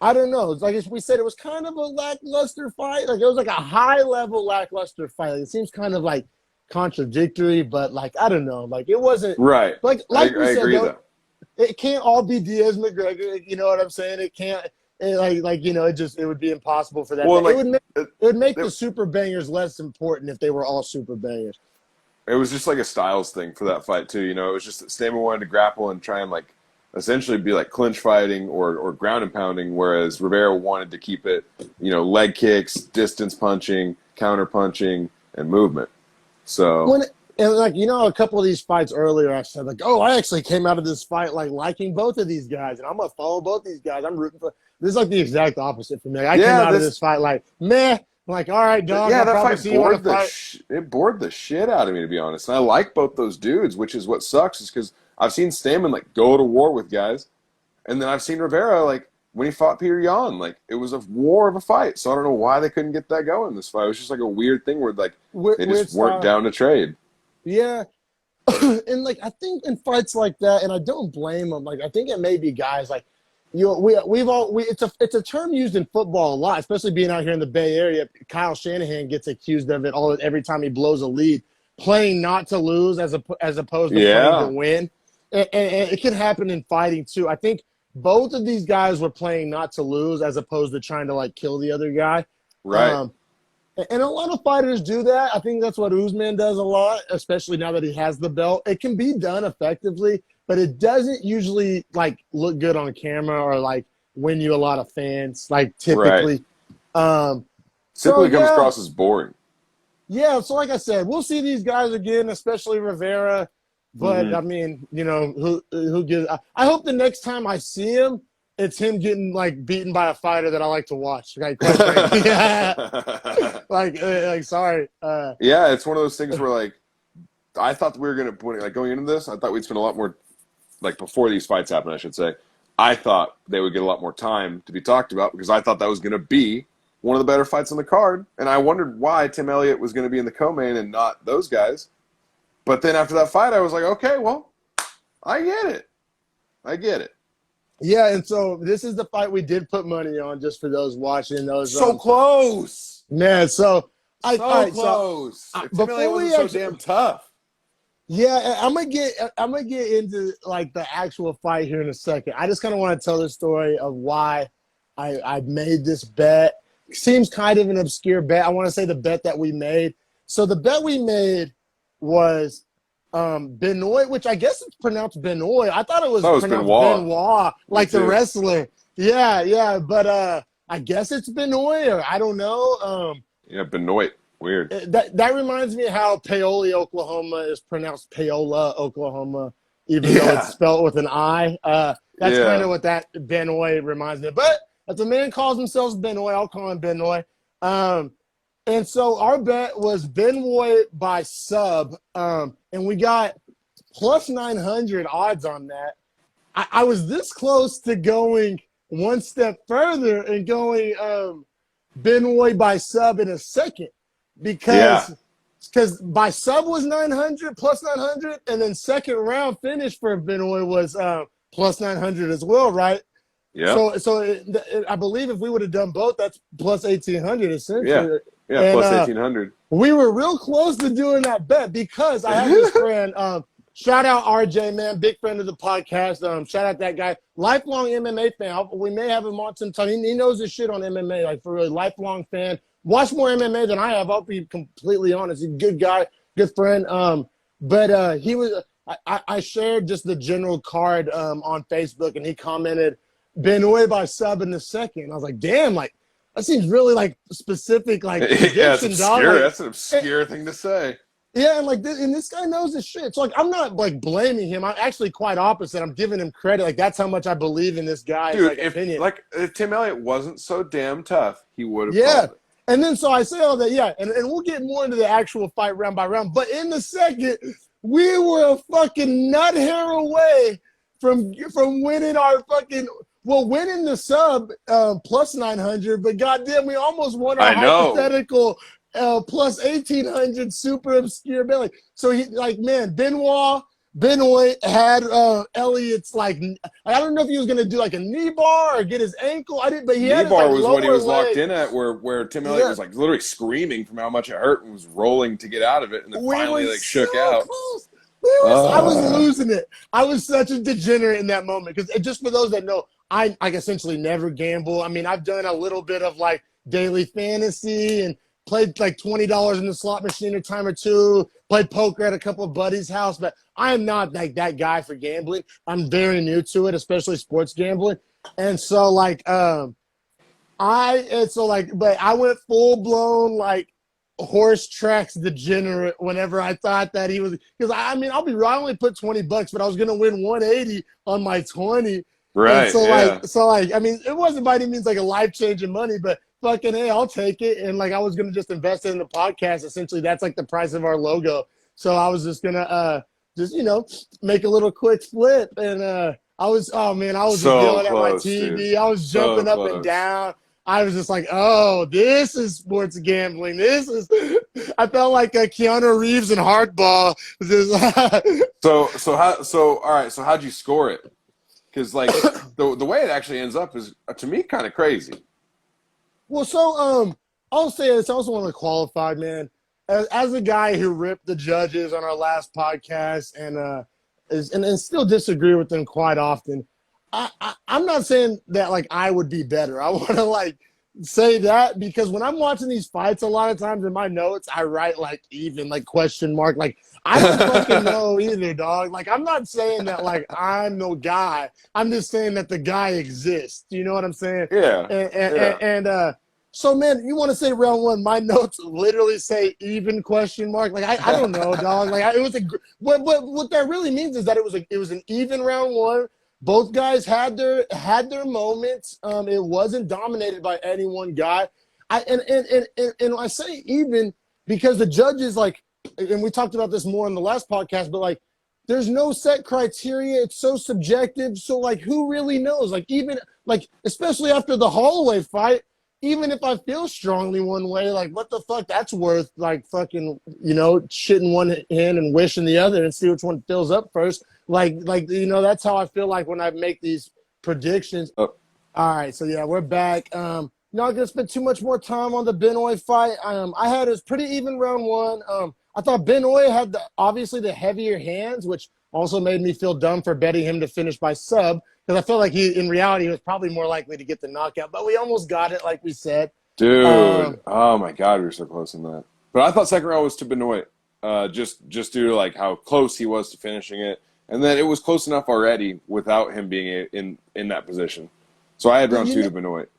I don't know. It's like we said, it was kind of a lackluster fight. Like it was like a high level lackluster fight. Like, it seems kind of like contradictory, but like I don't know. Like it wasn't Right. like we I said agree though. though. It can't all be Diaz McGregor. You know what I'm saying? It can't. Like you know, it would be impossible for that. Well, It like would make it, it would make the it, super bangers less important if they were all super bangers. it was just like a styles thing for that fight too. You know, it was just that Stamen wanted to grapple and try and like essentially be like clinch fighting or ground and pounding, whereas Rivera wanted to keep it, you know, leg kicks, distance punching, counter punching, and movement. So When and like you know, a couple of these fights earlier, I said like, oh, I actually came out of this fight like liking both of these guys, and I'm gonna follow both these guys. I'm rooting for. This is like the exact opposite for me. I came yeah, out of this fight like meh. I'm like, all right, dog. yeah, I'll that probably fight see you on a bored fight. it bored the shit out of me, to be honest. And I like both those dudes, which is what sucks, is because I've seen Stamen like go to war with guys, and then I've seen Rivera like when he fought Peter Yan, like it was a war of a fight. So I don't know why they couldn't get that going in this fight. It was just like a weird thing where like they Weird just weren't style. down to trade. Yeah, and like I think in fights like that, and I don't blame them. Like I think it may be guys like it's a term used in football a lot, especially being out here in the Bay Area. Kyle Shanahan gets accused of it every time he blows a lead, playing not to lose as opposed to playing to Yeah, win. And it can happen in fighting too. I think both of these guys were playing not to lose as opposed to trying to like kill the other guy. right. Um, and a lot of fighters do that. I think that's what Usman does a lot, especially now that he has the belt. It can be done effectively, but it doesn't usually like look good on camera or like win you a lot of fans, like Right. typically. Um, so Typically comes yeah, across as boring. yeah. So like I said, we'll see these guys again, especially Rivera. But Mm-hmm. I mean, you know, who gives? I hope the next time I see him, it's him getting like beaten by a fighter that I like to watch. Like, quite frankly, yeah. Like, sorry. Yeah, it's one of those things where like I thought we were gonna like going into this. I thought we'd spend a lot more like before these fights happen. I should say. I thought they would get a lot more time to be talked about because I thought that was gonna be one of the better fights on the card, and I wondered why Tim Elliott was gonna be in the co-main and not those guys. But then after that fight, I was like, okay, well, I get it. I get it. Yeah, and so this is the fight we did put money on, just for those watching those. So close. Man, so all So right, so close. If Tim Elliott before we wasn't so actually, damn tough. yeah, I'm gonna get into like the actual fight here in a second. I just kind of want to tell the story of why I made this bet. Seems kind of an obscure bet. I want to say the bet that we made. So the bet we made was Benoit, which I guess it's pronounced Benoit. I thought it was That was pronounced Benoit. Benoit, Me like the too. wrestler. Yeah, but I guess it's Benoit, or I don't know. Yeah, Benoit. Weird. That reminds me how Paoli, Oklahoma is pronounced Paola, Oklahoma, even though it's Yeah. spelled with an I. That's kind Yeah. of what that Benoit reminds me of. But if the man calls himself Benoit, I'll call him Benoit. And so our bet was Benoit by sub, and we got plus 900 odds on that. I was this close to going one step further and going Benoit by sub in a second Yeah. because by sub was 900 plus 900, and then second round finish for Benoit was plus 900 as well, right? Yep. I believe if we would have done both, that's plus 1800 Yeah. essentially. Yeah. And Plus 1800. we were real close to doing that bet because I have this friend. Shout out RJ, man, big friend of the podcast. Shout out that guy, lifelong MMA fan. We may have him on sometime. He knows his shit on MMA, like for a lifelong fan. Watch more MMA than I have. I'll be completely honest. He's a good guy, good friend. But he was. I shared just the general card on Facebook, and he commented Benoit by sub in the second. I was like, damn, like that seems really like specific, like Yeah, it's prediction, obscure. dog. Like, That's an obscure thing to say. yeah, and this guy knows his shit. So like, I'm not like blaming him. I'm actually quite opposite. I'm giving him credit. Like that's how much I believe in this guy's Dude, like opinion. if Tim Elliott wasn't so damn tough, he would have Yeah. called it. And then so I say all that, yeah, and we'll get more into the actual fight round by round. But in the second, we were a fucking nut hair away from winning our fucking winning the sub plus 900, but goddamn, we almost won our I know. hypothetical plus 1800 super obscure belly. So he like, man, Benoit had Elliott's like, I don't know if he was gonna do like a knee bar or get his ankle. I didn't, but he had Knee bar like, was what he was leg. locked in at, where Tim Elliott was like literally screaming from how much it hurt and was rolling to get out of it, and then finally like shook out. Close. I was losing it. I was such a degenerate in that moment because just for those that know, I essentially never gamble. I mean, I've done a little bit of like daily fantasy and played like $20 in the slot machine a time or two, played poker at a couple of buddies' house, but I'm not like that guy for gambling. I'm very new to it, especially sports gambling. And so like but I went full blown like horse tracks degenerate whenever I thought that he was, because I mean, I'll be real, I only put $20, but I was gonna win 180 on my 20. Right. And so I mean, it wasn't by any means like a life changing money, but fucking hey, I'll take it. And like I was gonna just invest it in the podcast. Essentially, that's like the price of our logo. So I was just gonna make a little quick flip, and I was So yelling at my close, TV. dude. I was jumping So up close. and down. I was just like, oh, this is sports gambling. I felt like Keanu Reeves in Hardball. All right, so how'd you score it? Because like the way it actually ends up is to me kind of crazy. Well, so I'll say this. I also want to qualify, man. As a guy who ripped the judges on our last podcast and still disagree with them quite often, I'm not saying that like I would be better. I want to like say that because when I'm watching these fights, a lot of times in my notes I write like even like question mark. Like I don't fucking know either, dog. Like I'm not saying that like I'm no guy. I'm just saying that the guy exists. You know what I'm saying? Yeah. So man, you want to say round one? My notes literally say even question mark. Like I don't know, dog. Like it was what that really means is that it was an even round one. Both guys had their moments. It wasn't dominated by any one guy. And I say even because the judges like, and we talked about this more in the last podcast, but like, there's no set criteria. It's so subjective. So like, who really knows? Like even like, especially after the Holloway fight, even if I feel strongly one way, like what the fuck, that's worth like fucking, shitting one hand and wishing the other and see which one fills up first. Like that's how I feel like when I make these predictions. Oh. All right, so yeah, we're back. Not gonna spend too much more time on the Benoit fight. I had it was pretty even round one. I thought Benoit had obviously the heavier hands, which also made me feel dumb for betting him to finish by sub, because I felt like in reality he was probably more likely to get the knockout, but we almost got it, like we said. Dude, oh my God, we were so close in that. But I thought second round was to Benoit, just due to like how close he was to finishing it. And then it was close enough already without him being in that position. So I had round two to Benoit.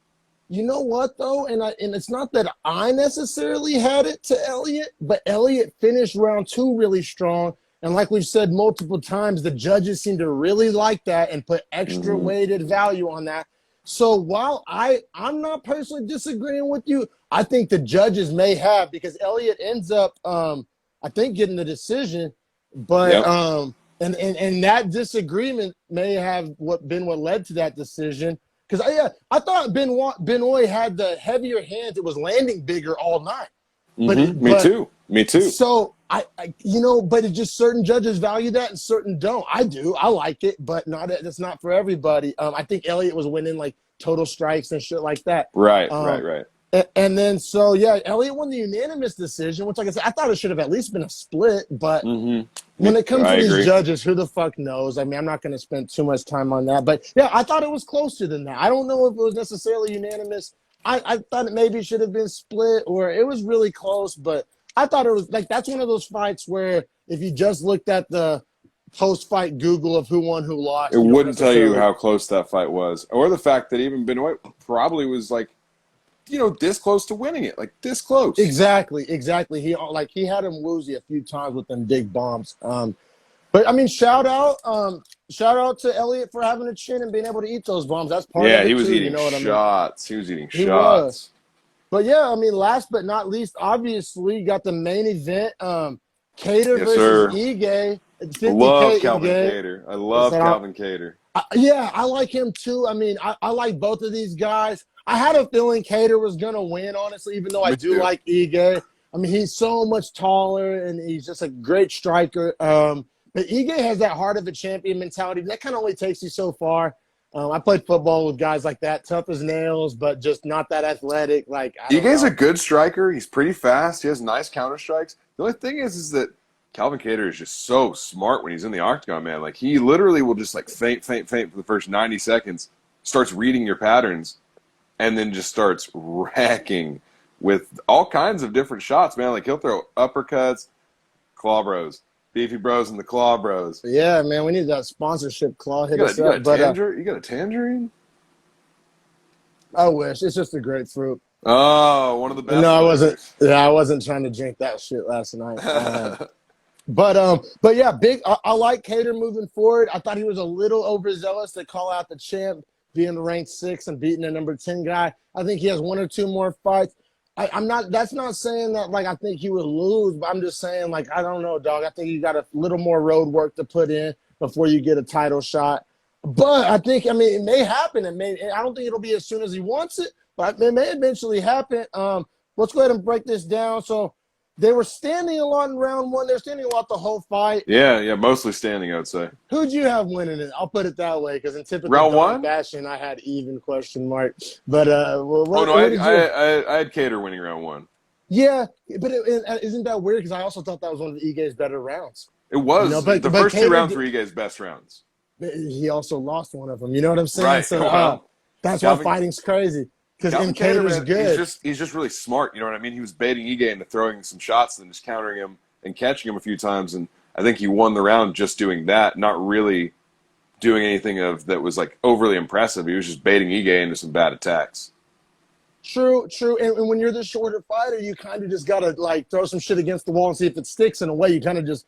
You know what though, and it's not that I necessarily had it to Elliott, but Elliott finished round 2 really strong, and like we've said multiple times, the judges seem to really like that and put extra Mm-hmm. weighted value on that. So while I'm not personally disagreeing with you, I think the judges may have, because Elliott ends up I think getting the decision, but Yep. and that disagreement may have what led to that decision. Because I thought Benoit had the heavier hands. It was landing bigger all night. Mm-hmm. Me But too. Me too. so but it's just certain judges value that and certain don't. I do. I like it, but that's not for everybody. I think Elliott was winning like total strikes and shit like that. Right. Um, Right. Right. and then so yeah, Elliott won the unanimous decision, which like I said, I thought it should have at least been a split, but Mm-hmm. when it comes I to these agree. judges, who the fuck knows? I mean, I'm not going to spend too much time on that. But yeah, I thought it was closer than that. I don't know if it was necessarily unanimous. I thought it maybe should have been split, or it was really close. But I thought it was like, that's one of those fights where if you just looked at the post-fight Google of who won, who lost, It you don't wouldn't tell you necessarily. how close that fight was, or the fact that even Benoit probably was like, this close to winning it, like this close. Exactly. He had him woozy a few times with them big bombs. But I mean, shout out to Elliott for having a chin and being able to eat those bombs. That's part Yeah, of he it was too. You eating know what I mean? shots. He was eating He was. shots. But yeah, I mean, last but not least, obviously, you got the main event. Cater Yes, versus sir. Ige. I 50K love Calvin Ige. Cater. I love Calvin Cater. Yeah, I like him too. I mean, I like both of these guys. I had a feeling Cater was going to win, honestly, even though I Me do too. like Ige. I mean, he's so much taller and he's just a great striker. But Ige has that heart of a champion mentality. That kind of only takes you so far. I played football with guys like that, tough as nails, but just not that athletic. Like, I don't Ige's know. a good striker. He's pretty fast. He has nice counter strikes. The only thing is that Calvin Cater is just so smart when he's in the octagon, man. Like, he literally will just like feint for the first 90 seconds, starts reading your patterns, and then just starts wrecking with all kinds of different shots, man. Like, he'll throw uppercuts, claw bros, Beefy Bros and the Claw Bros. Yeah, man, we need that sponsorship, Claw. Hit us You got up. a But you got a tangerine? I wish. It's just a grapefruit. Oh, one of the best No, I wasn't. flavors. Yeah, I wasn't trying to drink that shit last night. But yeah, big. I like Cater moving forward. I thought he was a little overzealous to call out the champ being ranked 6 and beating a number 10 guy. I think he has 1 or 2 more fights. I'm not. That's not saying that like I think he would lose, but I'm just saying like I don't know, dog. I think you got a little more road work to put in before you get a title shot. But I think it may happen. I don't think it'll be as soon as he wants it, but it may eventually happen. Let's go ahead and break this down. So they were standing a lot in round 1. They're standing a lot the whole fight. Yeah, mostly standing, I would say. Who'd you have winning it? I'll put it that way, because in typical Round dog 1? fashion, I had even question mark. But I had Cater winning round 1. Yeah, but isn't that weird? Because I also thought that was one of Ige's better rounds. It was. But The first 2 rounds Cater, were Ige's best rounds. he also lost one of them. You know what I'm saying? Right. So Well, that's Calvin- why fighting's crazy. Because Calvin Cater, Cater's man, good. he's just really smart. You know what I mean? He was baiting Ige into throwing some shots and just countering him and catching him a few times. And I think he won the round just doing that, not really doing anything that was like overly impressive. He was just baiting Ige into some bad attacks. True. And when you're the shorter fighter, you kind of just gotta like throw some shit against the wall and see if it sticks. In a way, you kind of just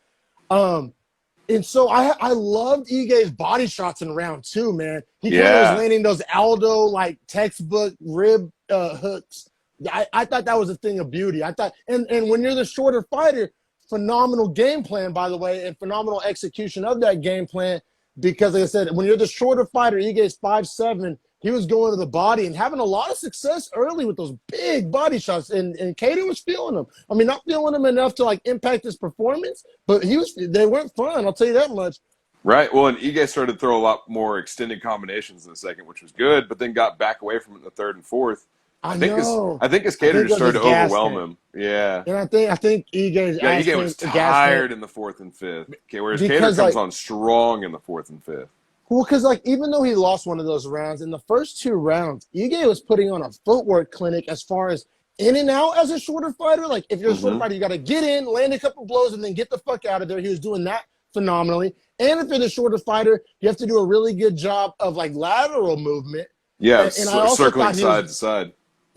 And so I loved Ige's body shots in round 2, man. He kind of was landing those Aldo like textbook rib hooks. I thought that was a thing of beauty. I thought, and when you're the shorter fighter, phenomenal game plan, by the way, and phenomenal execution of that game plan. Because like I said, when you're the shorter fighter, Ige's 5'7", he was going to the body and having a lot of success early with those big body shots. And Cater was feeling them. I mean, not feeling them enough to like impact his performance, but they weren't fun. I'll tell you that much. Right. Well, and Ige started to throw a lot more extended combinations in the second, which was good, but then got back away from it in the third and fourth. I think his Cater just started to overwhelm him. Yeah. And I think Ige Ige was tired in the 4th and 5th. Okay, whereas Cater comes on strong in the 4th and 5th. Well, because like even though he lost one of those rounds, in the first 2 rounds, Ige was putting on a footwork clinic as far as in and out as a shorter fighter. Like if you're a shorter fighter, you got to get in, land a couple blows, and then get the fuck out of there. He was doing that phenomenally. And if you're the shorter fighter, you have to do a really good job of like lateral movement. Yeah, And I also circling thought side to side.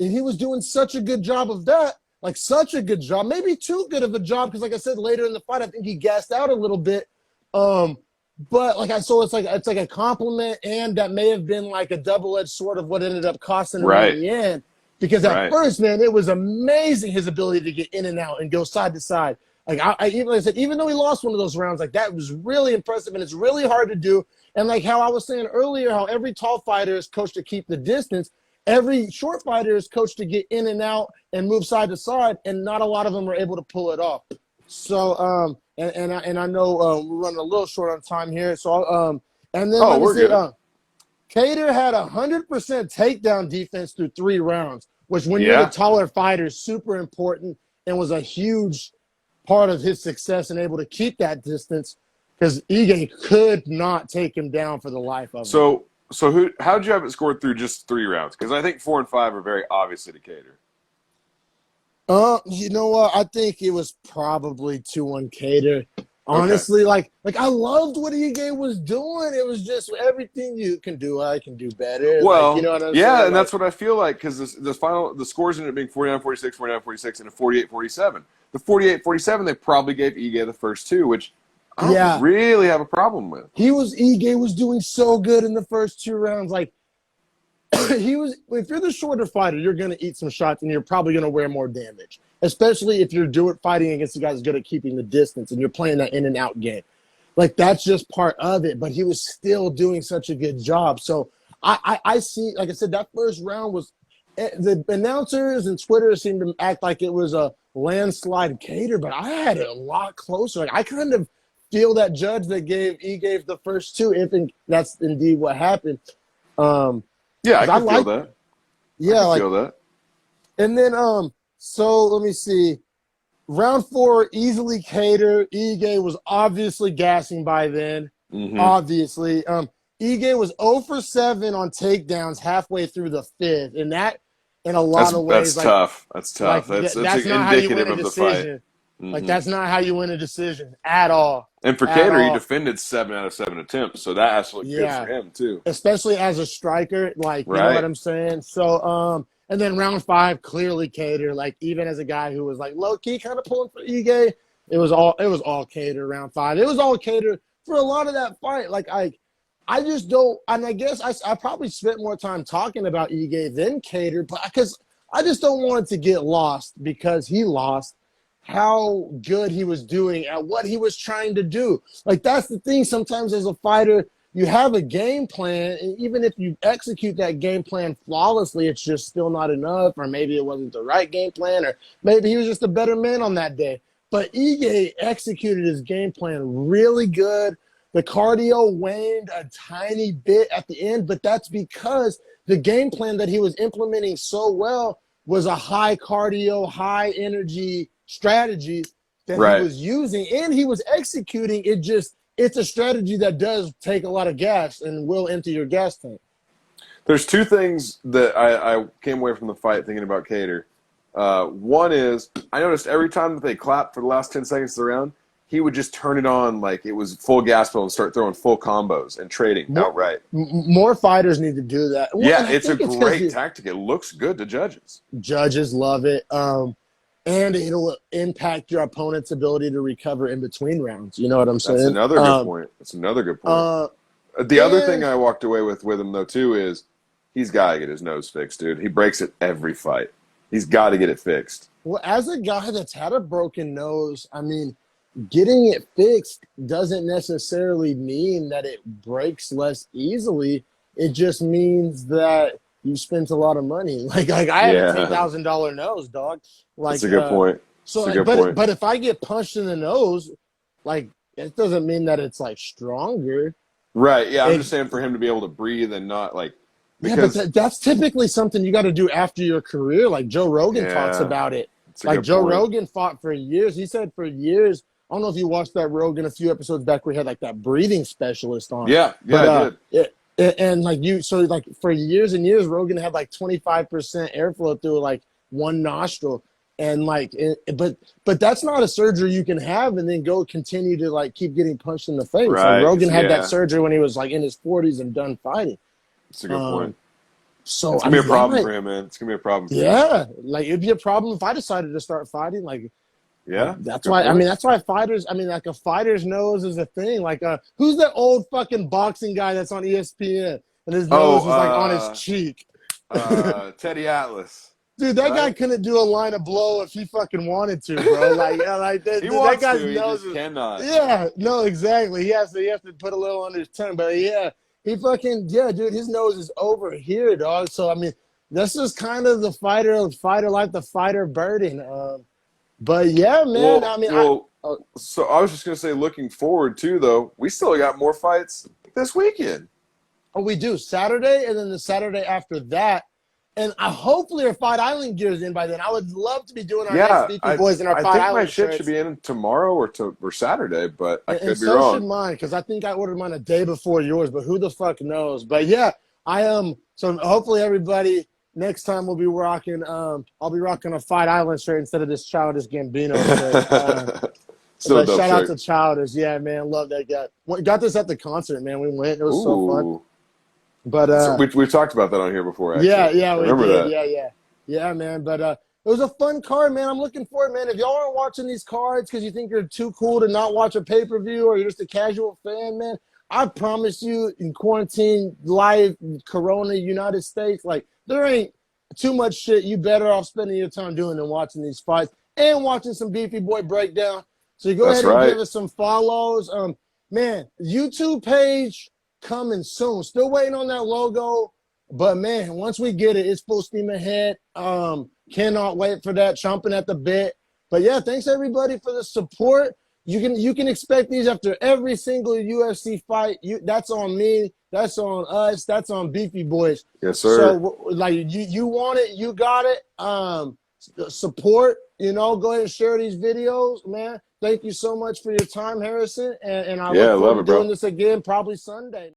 he was doing such a good job of that, like such a good job, maybe too good of a job, because like I said, later in the fight, I think he gassed out a little bit. But like it's like a compliment, and that may have been like a double-edged sword of what ended up costing him in Right. the end. Because at Right. first, man, it was amazing his ability to get in and out and go side to side. Like like I said, even though he lost one of those rounds, like that was really impressive, and it's really hard to do. And like how I was saying earlier, how every tall fighter is coached to keep the distance, every short fighter is coached to get in and out and move side to side, and not a lot of them are able to pull it off. So and I know we're running a little short on time here. So and then let me see, Cater had 100% takedown defense through 3 rounds, which when you're the taller fighter is super important, and was a huge part of his success and able to keep that distance, because Ige could not take him down for the life of him. So how'd you have it scored through just 3 rounds? Because I think 4 and 5 are very obviously to Cater. You know what? I think it was probably 2-1 Cater. Honestly, like I loved what Ige was doing. It was just everything you can do, I can do better. Well, like, you know what I'm saying? Yeah, and like, that's what I feel like, because the scores ended up being 49-46, 49-46, and a 48-47. The 48-47, they probably gave Ige the first 2, which I don't really have a problem with. Ige was doing so good in the first 2 rounds. Like, if you're the shorter fighter, you're going to eat some shots, and you're probably going to wear more damage, especially if you're fighting against the guys who's good at keeping the distance and you're playing that in and out game. Like, that's just part of it, but he was still doing such a good job. So I see, like I said, that first round was, the announcers and Twitter seemed to act like it was a landslide Cater, but I had it a lot closer. Like, I kind of feel that judge that gave the first 2, if that's indeed what happened. Yeah, I can feel that. Yeah, I can feel that. And then so let me see. Round 4, easily Cater. Ige was obviously gassing by then. Mm-hmm. Obviously. Ige was 0 for 7 on takedowns halfway through the 5th. And that, in a lot of ways, that's tough. That's tough. Like, that's not indicative how you win a of the decision. fight. Mm-hmm. Like, that's not how you win a decision at all. And for Cater, he defended 7 out of 7 attempts, so that has to look good for him too. Especially as a striker, like, you know what I'm saying? So, and then round 5, clearly Cater. Like, even as a guy who was like low key kind of pulling for Ige, it was all Cater. Round 5, it was all Cater for a lot of that fight. Like, I just don't, and I guess I probably spent more time talking about Ige than Cater, but because I just don't want it to get lost, because he lost how good he was doing at what he was trying to do. Like, that's the thing. Sometimes as a fighter, you have a game plan, and even if you execute that game plan flawlessly, it's just still not enough, or maybe it wasn't the right game plan, or maybe he was just a better man on that day. But Ige executed his game plan really good. The cardio waned a tiny bit at the end, but that's because the game plan that he was implementing so well was a high cardio, high energy strategy that he was using, and he was executing it. It's a strategy that does take a lot of gas and will empty your gas tank. There's 2 things that I came away from the fight thinking about Cater. One is, I noticed every time that they clapped for the last 10 seconds of the round, he would just turn it on like it was full gas pedal and start throwing full combos and trading outright. More fighters need to do that. Well, yeah, it's a great tactic. It looks good to judges. Judges love it. And it'll impact your opponent's ability to recover in between rounds. You know what I'm saying? That's another good point. That's another good point. The other thing I walked away with him, though, too, is he's got to get his nose fixed, dude. He breaks it every fight. He's got to get it fixed. Well, as a guy that's had a broken nose, I mean, getting it fixed doesn't necessarily mean that it breaks less easily. It just means that you spent a lot of money. Like I have a $10,000 nose, dog. Like, that's a good point. So, but if I get punched in the nose, like, it doesn't mean that it's like stronger. Right. Yeah. I'm just saying for him to be able to breathe and not like. Because, but that's typically something you got to do after your career. Like Joe Rogan talks about it. Like Joe Rogan fought for years. He said for years. I don't know if you watched that Rogan a few episodes back where he had like that breathing specialist on. Yeah. I did. And like for years and years, Rogan had like 25% airflow through like one nostril, and like, but that's not a surgery you can have and then go continue to like keep getting punched in the face. Right. Like Rogan had that surgery when he was like in his 40s and done fighting. That's a good point. So It's I gonna be a mean, problem for him, man. It's gonna be a problem for him. yeah, like it'd be a problem if I decided to start fighting. Like, Yeah, that's good why. I point. mean, that's why fighters. I mean, like a fighter's nose is a thing. Like, who's that old fucking boxing guy that's on ESPN and his Oh, nose is like on his cheek? Teddy Atlas, Dude, that guy right? couldn't do a line of blow if he fucking wanted to, bro. Like, yeah, like He that wants guy's to, he nose just is. cannot. Yeah, no, exactly. He has to put a little under his tongue, but yeah, he fucking dude. His nose is over here, dog. So I mean, this is kind of the fighter life, the fighter burden. But yeah, man. I Well, mean, well. uh, So I was just gonna say, looking forward too, though. We still got more fights this weekend. oh, we do Saturday, and then the Saturday after that. And hopefully our Fight Island gear's in by then. I would love to be doing our next Yeah, Beefy I Boys in our I Fight think my Island shit should shirts. be in tomorrow or Saturday, but I And could be so should wrong. mine, because I think I ordered mine a day before yours, but who the fuck knows? But yeah, I am. So hopefully everybody next time will be rocking. I'll be rocking a Fight Island shirt instead of this Childish Gambino shirt. Still a But dope shout out to shirt. Childish. Yeah, man, love that guy. Got this at the concert, man. We went. It was so fun. Ooh, But so we've talked about that on here before, yeah, actually. yeah, I we remember did. that. Yeah, man. But it was a fun card, man. I'm looking for it, man. If y'all aren't watching these cards because you think you're too cool to not watch a pay-per-view or you're just a casual fan, man, I promise you, in quarantine life, Corona, United States, like there ain't too much shit you better off spending your time doing than watching these fights and watching some Beefy Boy breakdown. So you go That's ahead and right. give us some follows. Man, YouTube page coming soon. Still waiting on that logo. But man, once we get it, it's full steam ahead. Cannot wait for that, chomping at the bit. But yeah, thanks everybody for the support. You can expect these after every single UFC fight. That's on me. That's on us. That's on Beefy Boys. Yes, sir. So like you want it, you got it. Support. Go ahead and share these videos, man. Thank you so much for your time, Harrison. And I Yeah, I look forward love to it, bro. doing this again probably Sunday.